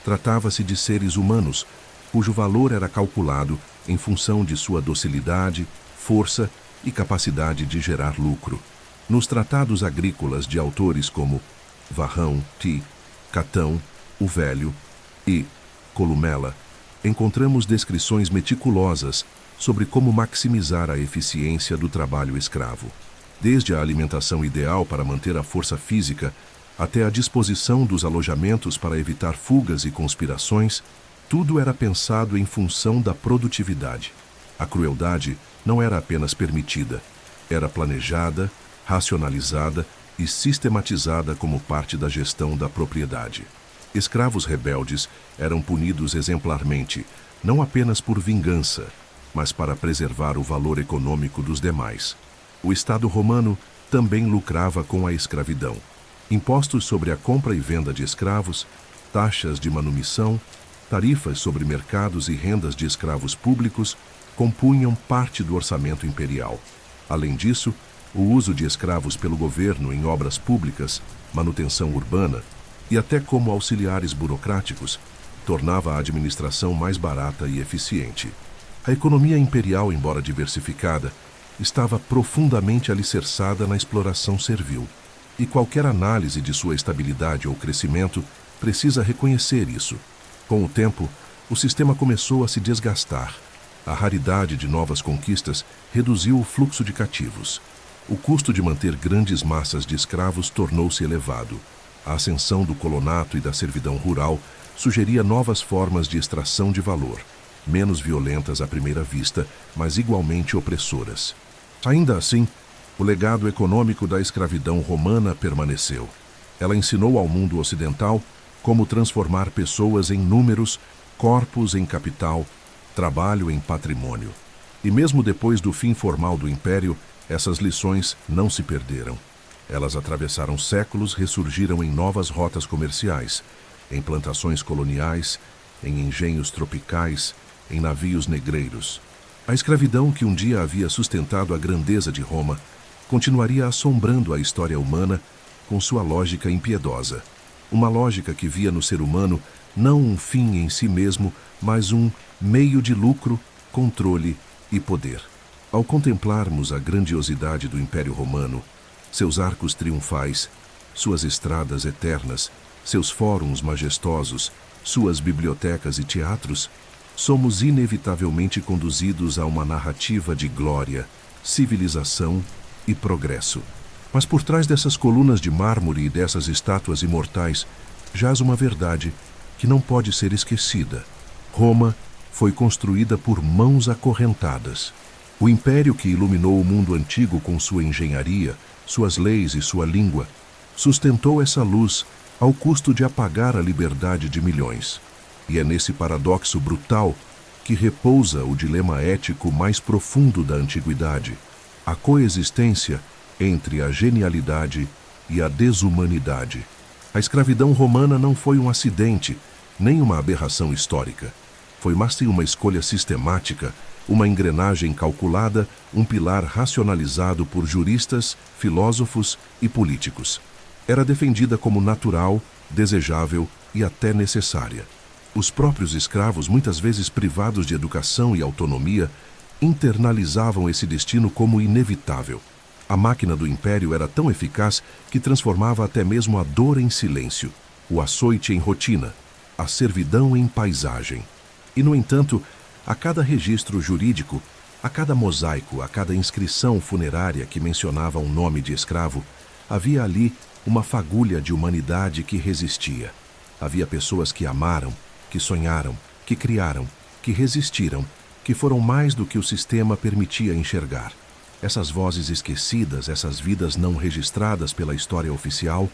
tratava-se de seres humanos, cujo valor era calculado em função de sua docilidade, força e capacidade de gerar lucro. Nos tratados agrícolas de autores como Varrão, Catão, o Velho e Columela, encontramos descrições meticulosas sobre como maximizar a eficiência do trabalho escravo. Desde a alimentação ideal para manter a força física até a disposição dos alojamentos para evitar fugas e conspirações, tudo era pensado em função da produtividade. A crueldade não era apenas permitida, era planejada, racionalizada e sistematizada como parte da gestão da propriedade. Escravos rebeldes eram punidos exemplarmente, não apenas por vingança, mas para preservar o valor econômico dos demais. O Estado romano também lucrava com a escravidão. Impostos sobre a compra e venda de escravos, taxas de manumissão, tarifas sobre mercados e rendas de escravos públicos compunham parte do orçamento imperial. Além disso, o uso de escravos pelo governo em obras públicas, manutenção urbana e até como auxiliares burocráticos tornava a administração mais barata e eficiente. A economia imperial, embora diversificada, estava profundamente alicerçada na exploração servil, e qualquer análise de sua estabilidade ou crescimento precisa reconhecer isso. Com o tempo, o sistema começou a se desgastar. A raridade de novas conquistas reduziu o fluxo de cativos. O custo de manter grandes massas de escravos tornou-se elevado. A ascensão do colonato e da servidão rural sugeria novas formas de extração de valor, menos violentas à primeira vista, mas igualmente opressoras. Ainda assim, o legado econômico da escravidão romana permaneceu. Ela ensinou ao mundo ocidental como transformar pessoas em números, corpos em capital, trabalho em patrimônio. E mesmo depois do fim formal do Império, essas lições não se perderam. Elas atravessaram séculos, ressurgiram em novas rotas comerciais, em plantações coloniais, em engenhos tropicais, em navios negreiros. A escravidão que um dia havia sustentado a grandeza de Roma continuaria assombrando a história humana com sua lógica impiedosa. Uma lógica que via no ser humano não um fim em si mesmo, mas um meio de lucro, controle e poder. Ao contemplarmos a grandiosidade do Império Romano, seus arcos triunfais, suas estradas eternas, seus fóruns majestosos, suas bibliotecas e teatros, somos inevitavelmente conduzidos a uma narrativa de glória, civilização e progresso. Mas por trás dessas colunas de mármore e dessas estátuas imortais, jaz uma verdade que não pode ser esquecida. Roma foi construída por mãos acorrentadas. O império que iluminou o mundo antigo com sua engenharia, suas leis e sua língua, sustentou essa luz ao custo de apagar a liberdade de milhões. E é nesse paradoxo brutal que repousa o dilema ético mais profundo da antiguidade: a coexistência entre a genialidade e a desumanidade. A escravidão romana não foi um acidente, nem uma aberração histórica. Foi mais que uma escolha sistemática, uma engrenagem calculada, um pilar racionalizado por juristas, filósofos e políticos. Era defendida como natural, desejável e até necessária. Os próprios escravos, muitas vezes privados de educação e autonomia, internalizavam esse destino como inevitável. A máquina do império era tão eficaz que transformava até mesmo a dor em silêncio, o açoite em rotina, a servidão em paisagem. E, no entanto, a cada registro jurídico, a cada mosaico, a cada inscrição funerária que mencionava um nome de escravo, havia ali uma fagulha de humanidade que resistia. Havia pessoas que amaram, que sonharam, que criaram, que resistiram, que foram mais do que o sistema permitia enxergar. Essas vozes esquecidas, essas vidas não registradas pela história oficial,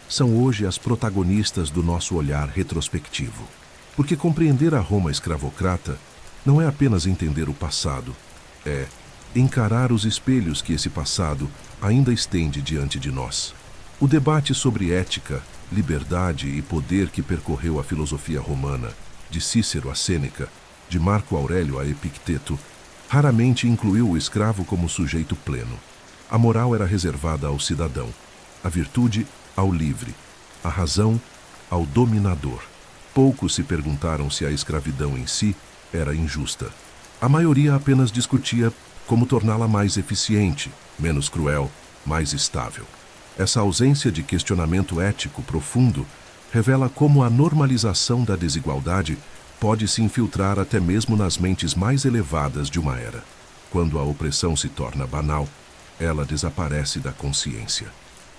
são hoje as protagonistas do nosso olhar retrospectivo. Porque compreender a Roma escravocrata não é apenas entender o passado, é encarar os espelhos que esse passado ainda estende diante de nós. O debate sobre ética, liberdade e poder que percorreu a filosofia romana, de Cícero a Sêneca, de Marco Aurélio a Epicteto, raramente incluiu o escravo como sujeito pleno. A moral era reservada ao cidadão, a virtude ao livre, a razão ao dominador. Poucos se perguntaram se a escravidão em si era injusta. A maioria apenas discutia como torná-la mais eficiente, menos cruel, mais estável. Essa ausência de questionamento ético profundo revela como a normalização da desigualdade pode se infiltrar até mesmo nas mentes mais elevadas de uma era. Quando a opressão se torna banal, ela desaparece da consciência.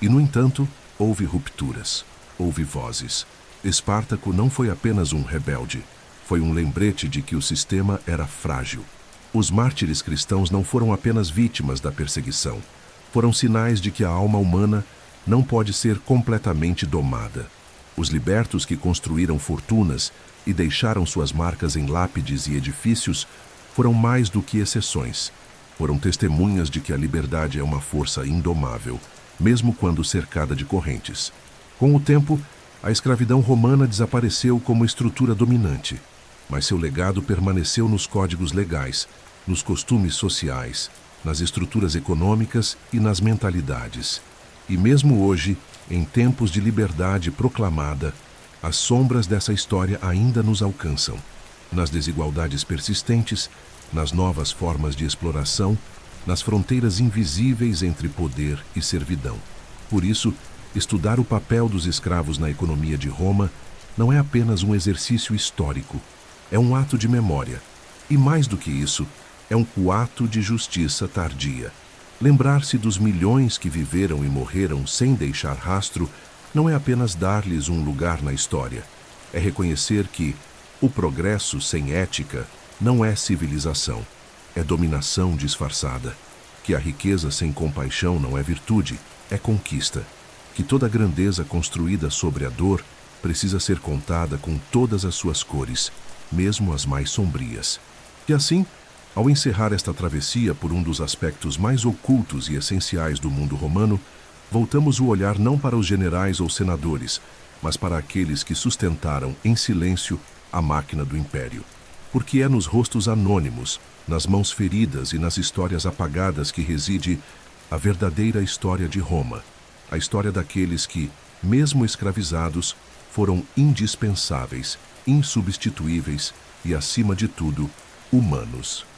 E, no entanto, houve rupturas, houve vozes. Espartaco não foi apenas um rebelde, foi um lembrete de que o sistema era frágil. Os mártires cristãos não foram apenas vítimas da perseguição, foram sinais de que a alma humana não pode ser completamente domada. Os libertos que construíram fortunas e deixaram suas marcas em lápides e edifícios foram mais do que exceções. Foram testemunhas de que a liberdade é uma força indomável, mesmo quando cercada de correntes. Com o tempo, a escravidão romana desapareceu como estrutura dominante, mas seu legado permaneceu nos códigos legais, nos costumes sociais, nas estruturas econômicas e nas mentalidades. E mesmo hoje, em tempos de liberdade proclamada, as sombras dessa história ainda nos alcançam, nas desigualdades persistentes, nas novas formas de exploração, nas fronteiras invisíveis entre poder e servidão. Por isso, estudar o papel dos escravos na economia de Roma não é apenas um exercício histórico, é um ato de memória. E mais do que isso, é um coato de justiça tardia. Lembrar-se dos milhões que viveram e morreram sem deixar rastro não é apenas dar-lhes um lugar na história, é reconhecer que o progresso sem ética não é civilização, é dominação disfarçada, que a riqueza sem compaixão não é virtude, é conquista, que toda grandeza construída sobre a dor precisa ser contada com todas as suas cores, mesmo as mais sombrias. E assim, ao encerrar esta travessia por um dos aspectos mais ocultos e essenciais do mundo romano, voltamos o olhar não para os generais ou senadores, mas para aqueles que sustentaram em silêncio a máquina do império. porque é nos rostos anônimos, nas mãos feridas e nas histórias apagadas que reside a verdadeira história de Roma, a história daqueles que, mesmo escravizados, foram indispensáveis, insubstituíveis e, acima de tudo, humanos.